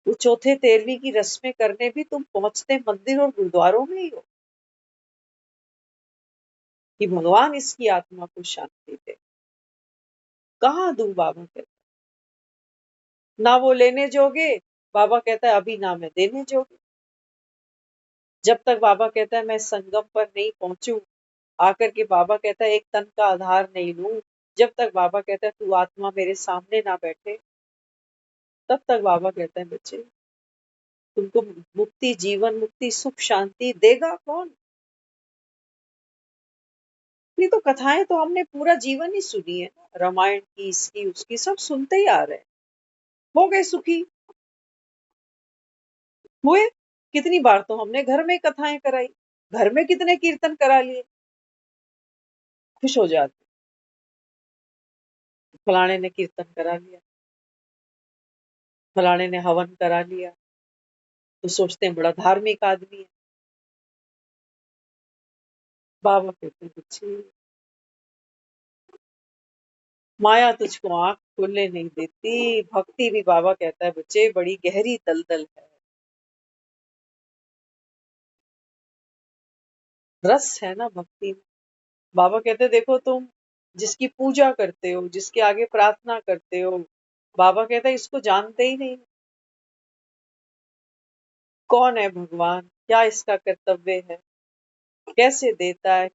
वो चौथे 13वीं की रस्में करने भी तुम पहुंचते मंदिर और गुरुद्वारों में ही हो कि भगवान इसकी आत्मा को शांति दे। कहाँ दूं, बाबा कहते ना वो लेने जोगे, बाबा कहता है अभी ना मैं देने जोगे। जब तक बाबा कहता है मैं संगम पर नहीं पहुंचूं, आकर के बाबा कहता है एक तन का आधार नहीं लूं, जब तक बाबा कहता है तू आत्मा मेरे सामने ना बैठे, तब तक बाबा कहता है बच्चे तुमको मुक्ति, जीवन मुक्ति, सुख शांति देगा कौन। ये तो कथाएं तो हमने पूरा जीवन ही सुनी है ना, रामायण की, इसकी उसकी, सब सुनते ही आ रहे हैं। हो गए सुखी, हुए। कितनी बार तो हमने घर में कथाएं कराई, घर में कितने कीर्तन करा लिए, खुश हो जाते, फलाने ने कीर्तन करा लिया, फलाने ने हवन करा लिया, तो सोचते हैं बड़ा धार्मिक आदमी है। बाबा कहते हैं बच्चे माया तुझको आंख खोलने नहीं देती। भक्ति भी बाबा कहता है बच्चे बड़ी गहरी दलदल है, रस है ना भक्ति में। बाबा कहते देखो तुम जिसकी पूजा करते हो, जिसके आगे प्रार्थना करते हो, बाबा कहता है इसको जानते ही नहीं। कौन है भगवान, क्या इसका कर्तव्य है, कैसे देता है।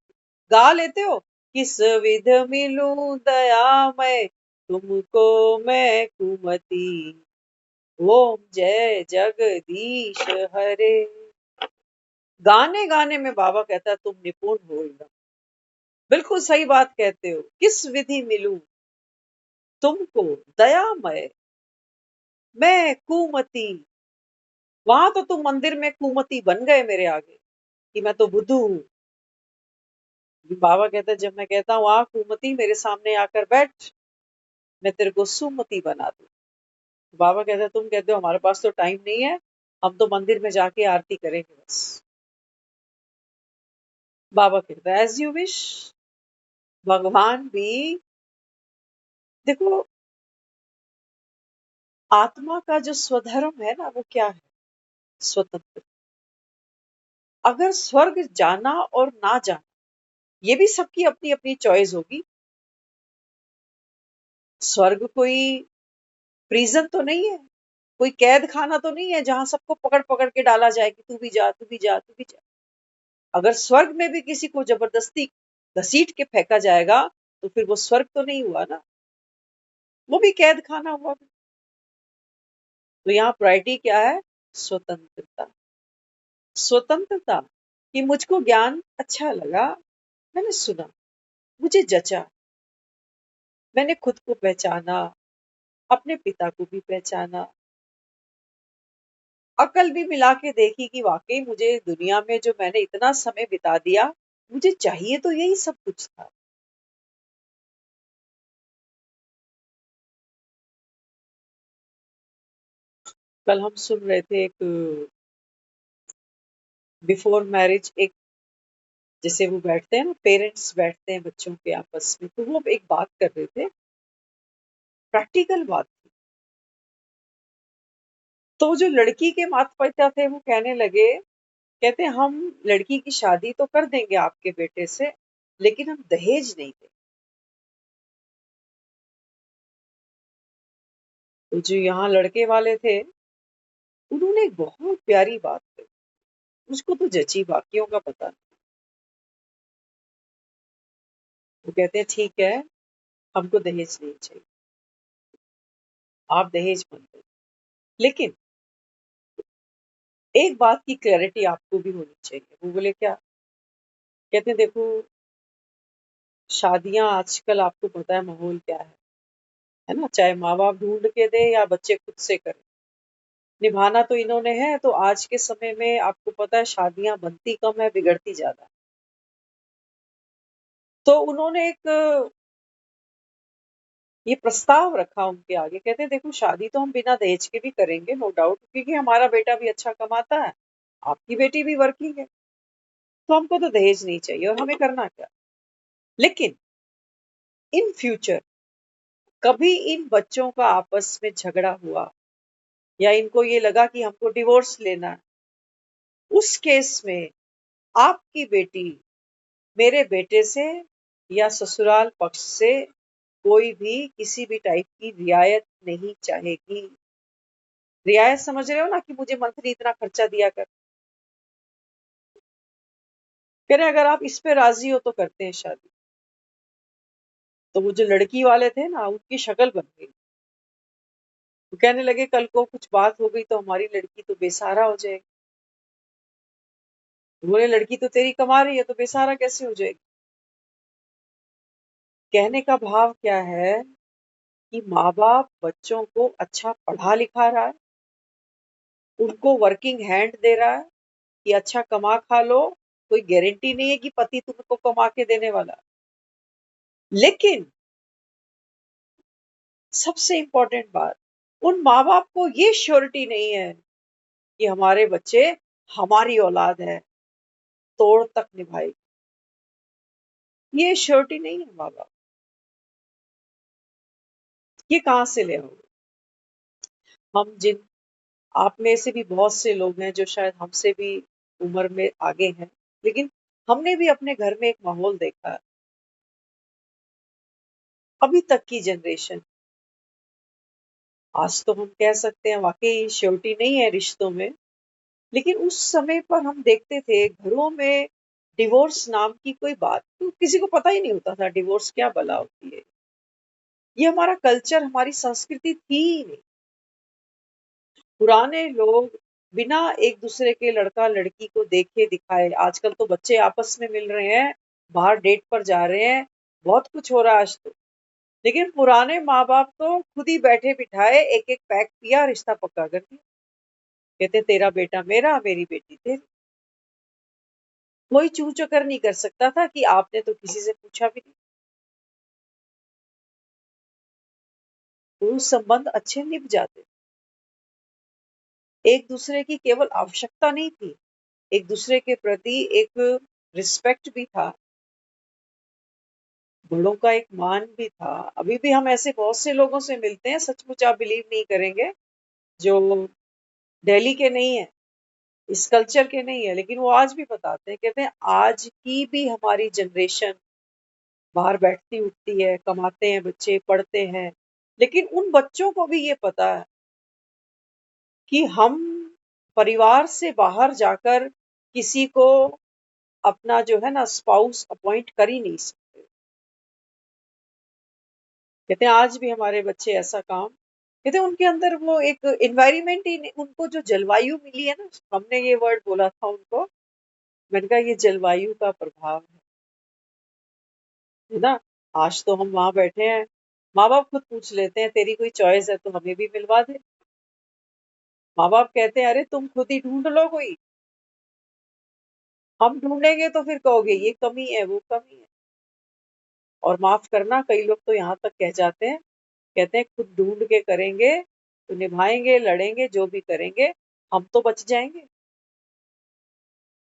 गा लेते हो, किस विध मिलूं दयामय तुमको मैं कुमति, ओम जय जगदीश हरे। गाने गाने में बाबा कहता है तुम निपुण हो एकदम, बिल्कुल सही बात कहते हो। किस विधि मिलूं तुमको दयामय मैं कुमति, वहां तो तुम मंदिर में कुमति बन गए मेरे आगे कि मैं तो बुद्धू हूँ। बाबा कहता है जब मैं कहता हूँ आ कुमति मेरे सामने आकर बैठ, मैं तेरे को सुमति बना दूं। बाबा कहता है तुम कहते हो हमारे पास तो टाइम नहीं है, हम तो मंदिर में जाके आरती करेंगे बस। बाबा कहता है एज यू विश। भगवान भी देखो, आत्मा का जो स्वधर्म है ना वो क्या है, स्वतंत्र। अगर स्वर्ग जाना और ना जाना ये भी सबकी अपनी अपनी चॉइस होगी। स्वर्ग कोई प्रिजन तो नहीं है, कोई कैद खाना तो नहीं है जहां सबको पकड़ पकड़ के डाला जाए कि तू भी जा तू भी जा तू भी जा। अगर स्वर्ग में भी किसी को जबरदस्ती घसीट के फेंका जाएगा तो फिर वो स्वर्ग तो नहीं हुआ ना, वो भी कैद खाना हुआ। तो यहाँ प्रायोरिटी क्या है, स्वतंत्रता। स्वतंत्रता कि मुझको ज्ञान अच्छा लगा, मैंने सुना, मुझे जचा, मैंने खुद को पहचाना, अपने पिता को भी पहचाना, अकल भी मिला के देखी कि वाकई मुझे दुनिया में जो मैंने इतना समय बिता दिया, मुझे चाहिए तो यही सब कुछ था। कल हम सुन रहे थे एक बिफोर मैरिज, एक जैसे वो बैठते हैं ना, पेरेंट्स बैठते हैं बच्चों के आपस में, तो वो एक बात कर रहे थे, प्रैक्टिकल बात थी। तो जो लड़की के माता पिता थे वो कहने लगे, कहते हम लड़की की शादी तो कर देंगे आपके बेटे से, लेकिन हम दहेज नहीं देंगे। तो जो यहाँ लड़के वाले थे उन्होंने एक बहुत प्यारी बात कही, मुझको तो जची, बाकियों का पता नहीं। वो कहते हैं ठीक है, हमको दहेज नहीं चाहिए, आप दहेज मत दो, लेकिन एक बात की क्लैरिटी आपको भी होनी चाहिए। वो बोले क्या, कहते हैं देखो शादियां आजकल आपको पता है माहौल क्या है ना, चाहे माँ बाप ढूंढ के दे या बच्चे खुद से करें, निभाना तो इन्होंने है। तो आज के समय में आपको पता है शादियां बनती कम है, बिगड़ती ज्यादा। तो उन्होंने एक ये प्रस्ताव रखा उनके आगे, कहते हैं देखो शादी तो हम बिना दहेज के भी करेंगे नो डाउट, क्योंकि हमारा बेटा भी अच्छा कमाता है, आपकी बेटी भी वर्किंग है, तो हमको तो दहेज नहीं चाहिए और हमें करना क्या। लेकिन इन फ्यूचर कभी इन बच्चों का आपस में झगड़ा हुआ या इनको ये लगा कि हमको डिवोर्स लेना है, उस केस में आपकी बेटी मेरे बेटे से या ससुराल पक्ष से कोई भी किसी भी टाइप की रियायत नहीं चाहेगी। रियायत समझ रहे हो ना, कि मुझे मंथली इतना खर्चा दिया कर। कह रहे अगर आप इस पे राजी हो तो करते हैं शादी। तो वो जो लड़की वाले थे ना उनकी शक्ल बन गई, वो कहने लगे कल को कुछ बात हो गई तो हमारी लड़की तो बेसहारा हो जाएगी। बोले लड़की तो तेरी कमा रही है तो बेसहारा कैसे हो जाएगी। कहने का भाव क्या है कि माँ बाप बच्चों को अच्छा पढ़ा लिखा रहा है, उनको वर्किंग हैंड दे रहा है कि अच्छा कमा खा लो, कोई गारंटी नहीं है कि पति तुमको कमा के देने वाला। लेकिन सबसे इंपॉर्टेंट बात, उन माँ बाप को ये श्योरिटी नहीं है कि हमारे बच्चे हमारी औलाद है, तोड़ तक निभाएगी। ये श्योरिटी नहीं है माँ बाप, ये कहाँ से ले आओगे। हम जिन आप में से भी बहुत से लोग हैं जो शायद हमसे भी उम्र में आगे हैं, लेकिन हमने भी अपने घर में एक माहौल देखा है अभी तक की जनरेशन, आज तो हम कह सकते हैं वाकई श्योरिटी नहीं है रिश्तों में, लेकिन उस समय पर हम देखते थे घरों में डिवोर्स नाम की कोई बात तो किसी को पता ही नहीं होता था, डिवोर्स क्या भला होती है। ये हमारा कल्चर, हमारी संस्कृति थी ही नहीं। पुराने लोग बिना एक दूसरे के लड़का लड़की को देखे दिखाए, आजकल तो बच्चे आपस में मिल रहे हैं, बाहर डेट पर जा रहे हैं, बहुत कुछ हो रहा है आज तो। लेकिन पुराने माँ बाप तो खुद ही बैठे बिठाए एक एक पैक पिया, रिश्ता पक्का कर दिया। कहते तेरा बेटा मेरा, मेरी बेटी तेरी। कोई चू चक्कर नहीं कर सकता था कि आपने तो किसी से पूछा भी नहीं। वो संबंध अच्छे निभ जाते। एक दूसरे की केवल आवश्यकता नहीं थी, एक दूसरे के प्रति एक रिस्पेक्ट भी था, बड़ों का एक मान भी था। अभी भी हम ऐसे बहुत से लोगों से मिलते हैं, सचमुच आप बिलीव नहीं करेंगे, जो दिल्ली के नहीं है, इस कल्चर के नहीं है, लेकिन वो आज भी बताते हैं, कहते हैं आज की भी हमारी जनरेशन बाहर बैठती उठती है, कमाते हैं बच्चे, पढ़ते हैं, लेकिन उन बच्चों को भी ये पता है कि हम परिवार से बाहर जाकर किसी को अपना जो है ना स्पाउस अपॉइंट कर ही नहीं सकते। कहते हैं आज भी हमारे बच्चे ऐसा काम, कहते हैं उनके अंदर वो एक एनवायरमेंट ही नहीं, उनको जो जलवायु मिली है ना, हमने ये वर्ड बोला था उनको, मैंने कहा ये जलवायु का प्रभाव है ना। आज तो हम वहां बैठे हैं, माँ बाप खुद पूछ लेते हैं तेरी कोई चॉइस है तो हमें भी मिलवा दे। माँ बाप कहते हैं अरे तुम खुद ही ढूंढ लो कोई, हम ढूंढेंगे तो फिर कहोगे ये कमी है वो कमी है। और माफ करना, कई लोग तो यहाँ तक कह जाते हैं, कहते हैं खुद ढूंढ के करेंगे तो निभाएंगे, लड़ेंगे, जो भी करेंगे हम तो बच जाएंगे,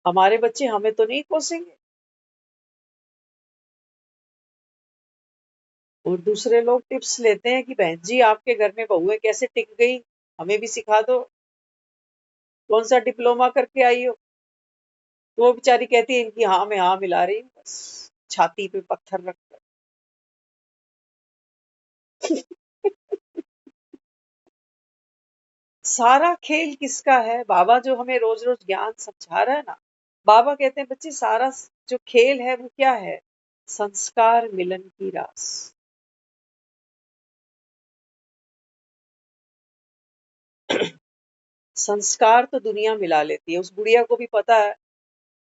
हमारे बच्चे हमें तो नहीं कोसेंगे। और दूसरे लोग टिप्स लेते हैं कि बहन जी आपके घर में बहुएं कैसे टिक गई, हमें भी सिखा दो, कौन सा डिप्लोमा करके आई हो। तो वो बेचारी कहती है इनकी हाँ में हाँ मिला रही हूँ बस, छाती पे पत्थर रखकर। सारा खेल किसका है, बाबा जो हमें रोज रोज ज्ञान समझा रहा है ना, बाबा कहते हैं बच्चे सारा जो खेल है वो क्या है, संस्कार मिलन की रास। संस्कार तो दुनिया मिला लेती है, उस बुढ़िया को भी पता है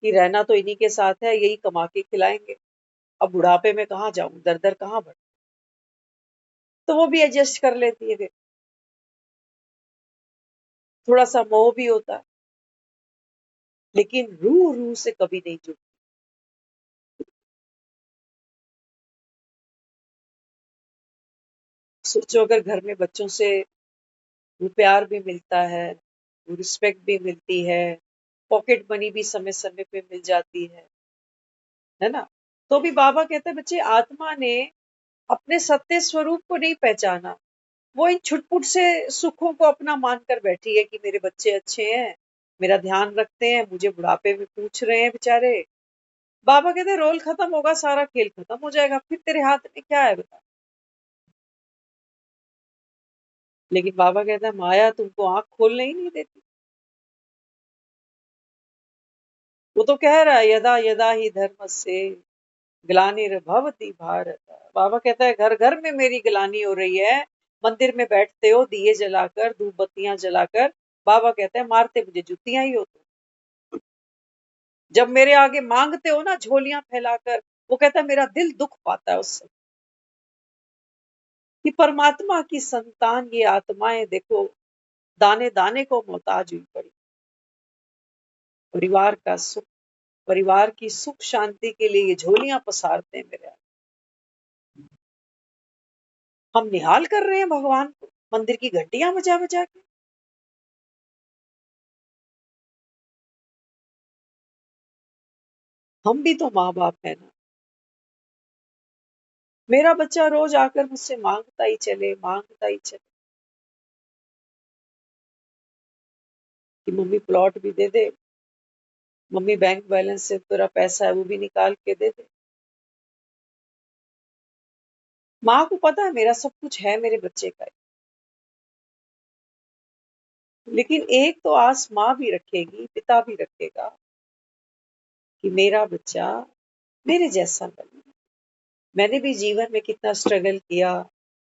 कि रहना तो इन्हीं के साथ है, यही कमा के खिलाएंगे, अब बुढ़ापे में कहाँ जाऊं, दर दर कहाँ बढ़, तो वो भी एडजस्ट कर लेती है। फिर थोड़ा सा मोह भी होता है, लेकिन रूह रूह से कभी नहीं जुड़ती। सोचो अगर घर में बच्चों से वो प्यार भी मिलता है, वो रिस्पेक्ट भी मिलती है, पॉकेट मनी भी समय समय पे मिल जाती है ना। तो भी बाबा कहते हैं बच्चे आत्मा ने अपने सत्य स्वरूप को नहीं पहचाना, वो इन छुटपुट से सुखों को अपना मानकर बैठी है कि मेरे बच्चे अच्छे हैं, मेरा ध्यान रखते हैं, मुझे बुढ़ापे में पूछ रहे हैं बेचारे। बाबा कहते हैं रोल खत्म होगा, सारा खेल खत्म हो जाएगा, फिर तेरे हाथ में क्या है बता। लेकिन बाबा कहता है माया तुमको आंख खोलने ही नहीं देती। वो तो कह रहा है यदा यदा ही धर्म से ग्लानिर्भवति भारत। बाबा कहता है घर घर में मेरी ग्लानी हो रही है, मंदिर में बैठते हो दिए जलाकर, धूप बत्तियां जलाकर, बाबा कहते हैं मारते मुझे जुतियां ही हो तुम। जब मेरे आगे मांगते हो ना झोलियां फैलाकर, वो कहता है मेरा दिल दुख पाता है उससे, कि परमात्मा की संतान ये आत्माएं देखो दाने दाने को मोहताज हुई पड़ी, परिवार का सुख, परिवार की सुख शांति के लिए ये झोलियां पसारते हैं मेरे आगे। हम निहाल कर रहे हैं भगवान को मंदिर की घंटियां बजा बजा के। हम भी तो माँ बाप है ना। मेरा बच्चा रोज आकर मुझसे मांगता ही चले, मांगता ही चले कि मम्मी प्लॉट भी दे दे, मम्मी बैंक बैलेंस से तेरा पैसा है वो भी निकाल के दे दे। माँ को पता है मेरा सब कुछ है मेरे बच्चे का, लेकिन एक तो आस माँ भी रखेगी, पिता भी रखेगा कि मेरा बच्चा मेरे जैसा बने। मैंने भी जीवन में कितना स्ट्रगल किया,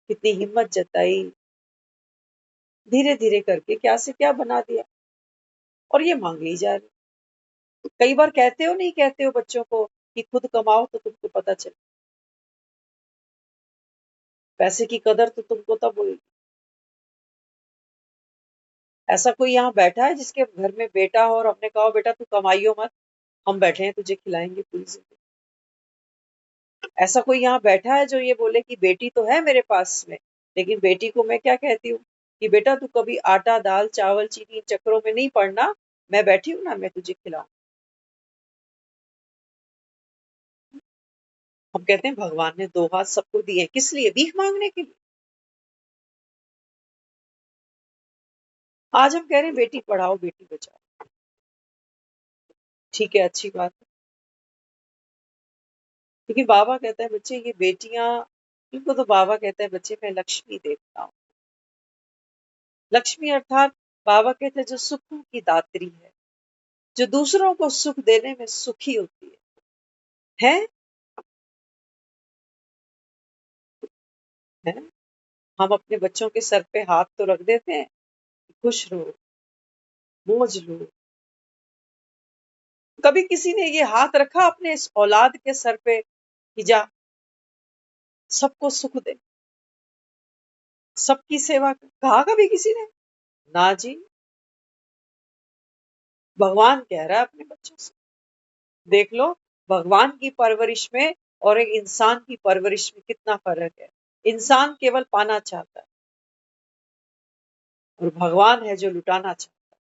कितनी हिम्मत जताई, धीरे धीरे करके क्या से क्या बना दिया, और ये मांगे ही जा रहे। कई बार कहते हो नहीं कहते हो बच्चों को कि खुद कमाओ तो तुमको पता चले, पैसे की कदर तो तुमको तब होगी। ऐसा कोई यहाँ बैठा है जिसके घर में बेटा हो और हमने कहा बेटा तू कमाइयो मत, हम बैठे हैं तुझे खिलाएंगे पूरी जिंदगी? ऐसा कोई यहाँ बैठा है जो ये बोले कि बेटी तो है मेरे पास में, लेकिन बेटी को मैं क्या कहती हूँ कि बेटा तू कभी आटा दाल चावल चीनी इन चक्करों में नहीं पड़ना, मैं बैठी हूँ ना, मैं तुझे खिलाऊं। हम कहते हैं भगवान ने दो हाथ सबको दिए, किस लिए? भीख मांगने के लिए। आज हम कह रहे हैं बेटी पढ़ाओ बेटी बचाओ, ठीक है, अच्छी बात है, लेकिन बाबा कहता है बच्चे ये बेटियां, इनको तो बाबा कहता है बच्चे मैं लक्ष्मी देखता हूँ। लक्ष्मी अर्थात बाबा कहते हैं जो सुखों की दात्री है, जो दूसरों को सुख देने में सुखी होती है? है? हम अपने बच्चों के सर पे हाथ तो रख देते हैं, खुश रहो, मौज लो। कभी किसी ने ये हाथ रखा अपने इस औलाद के सर पे कि जा सबको सुख दे, सबकी सेवा कर? कहा कभी किसी ने? ना जी। भगवान कह रहा है अपने बच्चों से, देख लो भगवान की परवरिश में और एक इंसान की परवरिश में कितना फर्क है। इंसान केवल पाना चाहता है और भगवान है जो लुटाना चाहता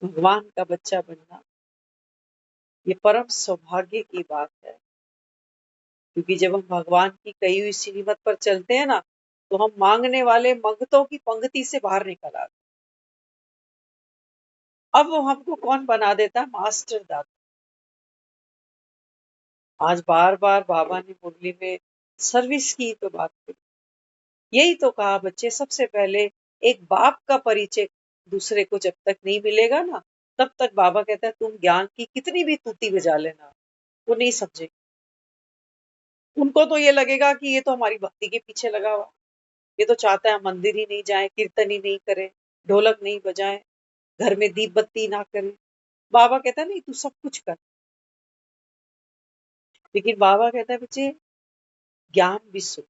है। भगवान का बच्चा बनना ये परम सौभाग्य की बात है, क्योंकि जब हम भगवान की कही हुई श्रीमत पर चलते हैं ना, तो हम मांगने वाले मंगतों की पंक्ति से बाहर निकल आते। अब वो हमको कौन बना देता है? मास्टर दाता। आज बार बार बाबा ने मुरली में सर्विस की तो बात करी, यही तो कहा बच्चे सबसे पहले एक बाप का परिचय दूसरे को जब तक नहीं मिलेगा ना, तब तक बाबा कहता है तुम ज्ञान की कितनी भी तूती बजा लेना, वो नहीं समझे। उनको तो ये लगेगा कि ये तो हमारी भक्ति के पीछे लगा हुआ, ये तो चाहता है हम मंदिर ही नहीं जाएं, कीर्तन ही नहीं करें, ढोलक नहीं बजाएं, घर में दीप बत्ती ना करें। बाबा कहता है नहीं तू सब कुछ कर, लेकिन बाबा कहता है बच्चे ज्ञान भी सुन,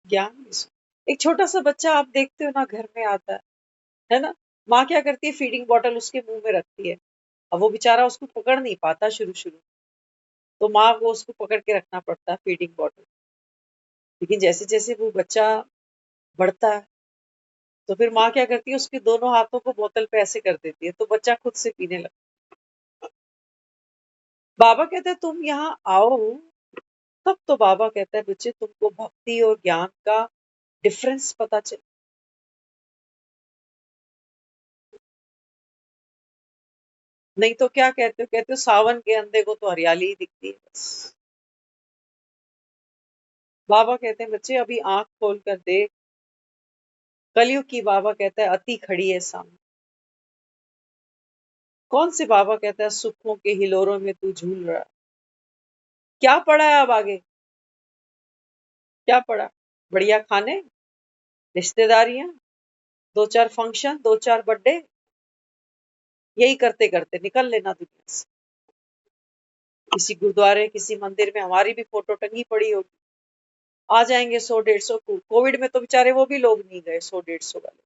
ज्ञान भी सुन। एक छोटा सा बच्चा आप देखते हो ना घर में आता है ना, माँ क्या करती है फीडिंग बॉटल उसके मुंह में रखती है। अब वो बेचारा उसको पकड़ नहीं पाता शुरू शुरू, तो माँ को उसको पकड़ के रखना पड़ता है फीडिंग बॉटल। लेकिन जैसे जैसे वो बच्चा बढ़ता है, तो फिर माँ क्या करती है उसके दोनों हाथों को बोतल पे ऐसे कर देती है, तो बच्चा खुद से पीने लगता है। बाबा कहते हैं तुम यहाँ आओ, तब तो बाबा कहता है बच्चे तुमको भक्ति और ज्ञान का डिफरेंस पता चले। नहीं तो क्या कहते हो सावन के अंधे को तो हरियाली ही दिखती है बस। बाबा कहते हैं बच्चे अभी आंख खोल कर देख, कलयुग की बाबा कहता है अति खड़ी है सामने। कौन से बाबा कहता है सुखों के हिलोरों में तू झूल रहा है? क्या पड़ा है अब आगे? क्या पड़ा? बढ़िया खाने, रिश्तेदारियां, दो चार फंक्शन, दो चार बर्थडे, यही करते करते निकल लेना दुनिया से। किसी गुरुद्वारे किसी मंदिर में हमारी भी फोटो टंगी पड़ी होगी, आ जाएंगे 100 150 को। कोविड में तो बेचारे वो भी लोग नहीं गए 100 150 वाले।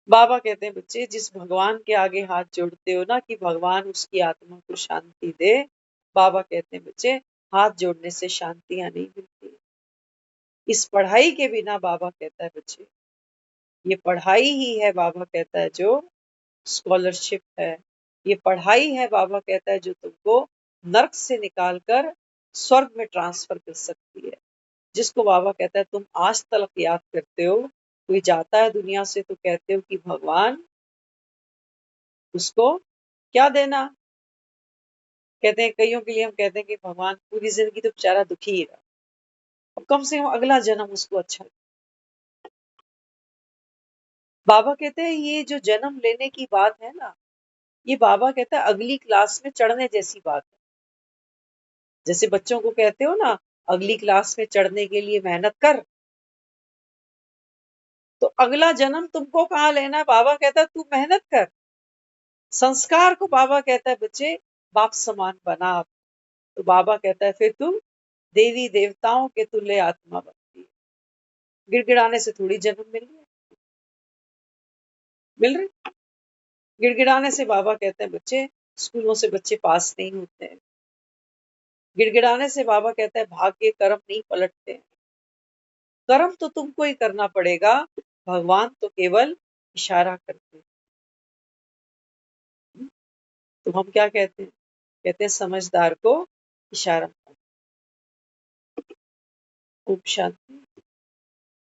बाबा कहते हैं बच्चे जिस भगवान के आगे हाथ जोड़ते हो ना कि भगवान उसकी आत्मा को शांति दे, बाबा कहते हैं बच्चे हाथ जोड़ने से शांतियां नहीं मिलती। इस पढ़ाई के बिना बाबा कहता है बच्चे, ये पढ़ाई ही है बाबा कहता है जो स्कॉलरशिप है। ये पढ़ाई है बाबा कहता है जो तुमको नर्क से निकालकर स्वर्ग में ट्रांसफर कर सकती है। जिसको बाबा कहता है तुम आज तक याद करते हो, कोई जाता है दुनिया से तो कहते हो कि भगवान उसको क्या देना। कहते हैं कईयों के लिए हम कहते हैं कि भगवान पूरी जिंदगी तो बेचारा दुखी ही रहा, अब कम से कम अगला जन्म उसको अच्छा लगे। बाबा कहते हैं ये जो जन्म लेने की बात है ना, ये बाबा कहता है अगली क्लास में चढ़ने जैसी बात है। जैसे बच्चों को कहते हो ना, अगली क्लास में चढ़ने के लिए मेहनत कर, तो अगला जन्म तुमको कहाँ लेना है, बाबा कहता है तू मेहनत कर। संस्कार को बाबा कहता है बच्चे बाप समान बना। तो बाबा कहता है फिर तुम देवी देवताओं के तुल्य आत्मा बनती है। गिड़गिड़ाने से थोड़ी जन्म मिल रहे। गिड़गिड़ाने से बाबा कहते हैं बच्चे स्कूलों से बच्चे पास नहीं होते हैं। गिड़गिड़ाने से बाबा कहता है भाग्य कर्म नहीं पलटते हैं। कर्म तो तुमको ही करना पड़ेगा, भगवान तो केवल इशारा करते हैं। तो हम क्या कहते हैं, कहते हैं समझदार को इशारा। ओम शांति।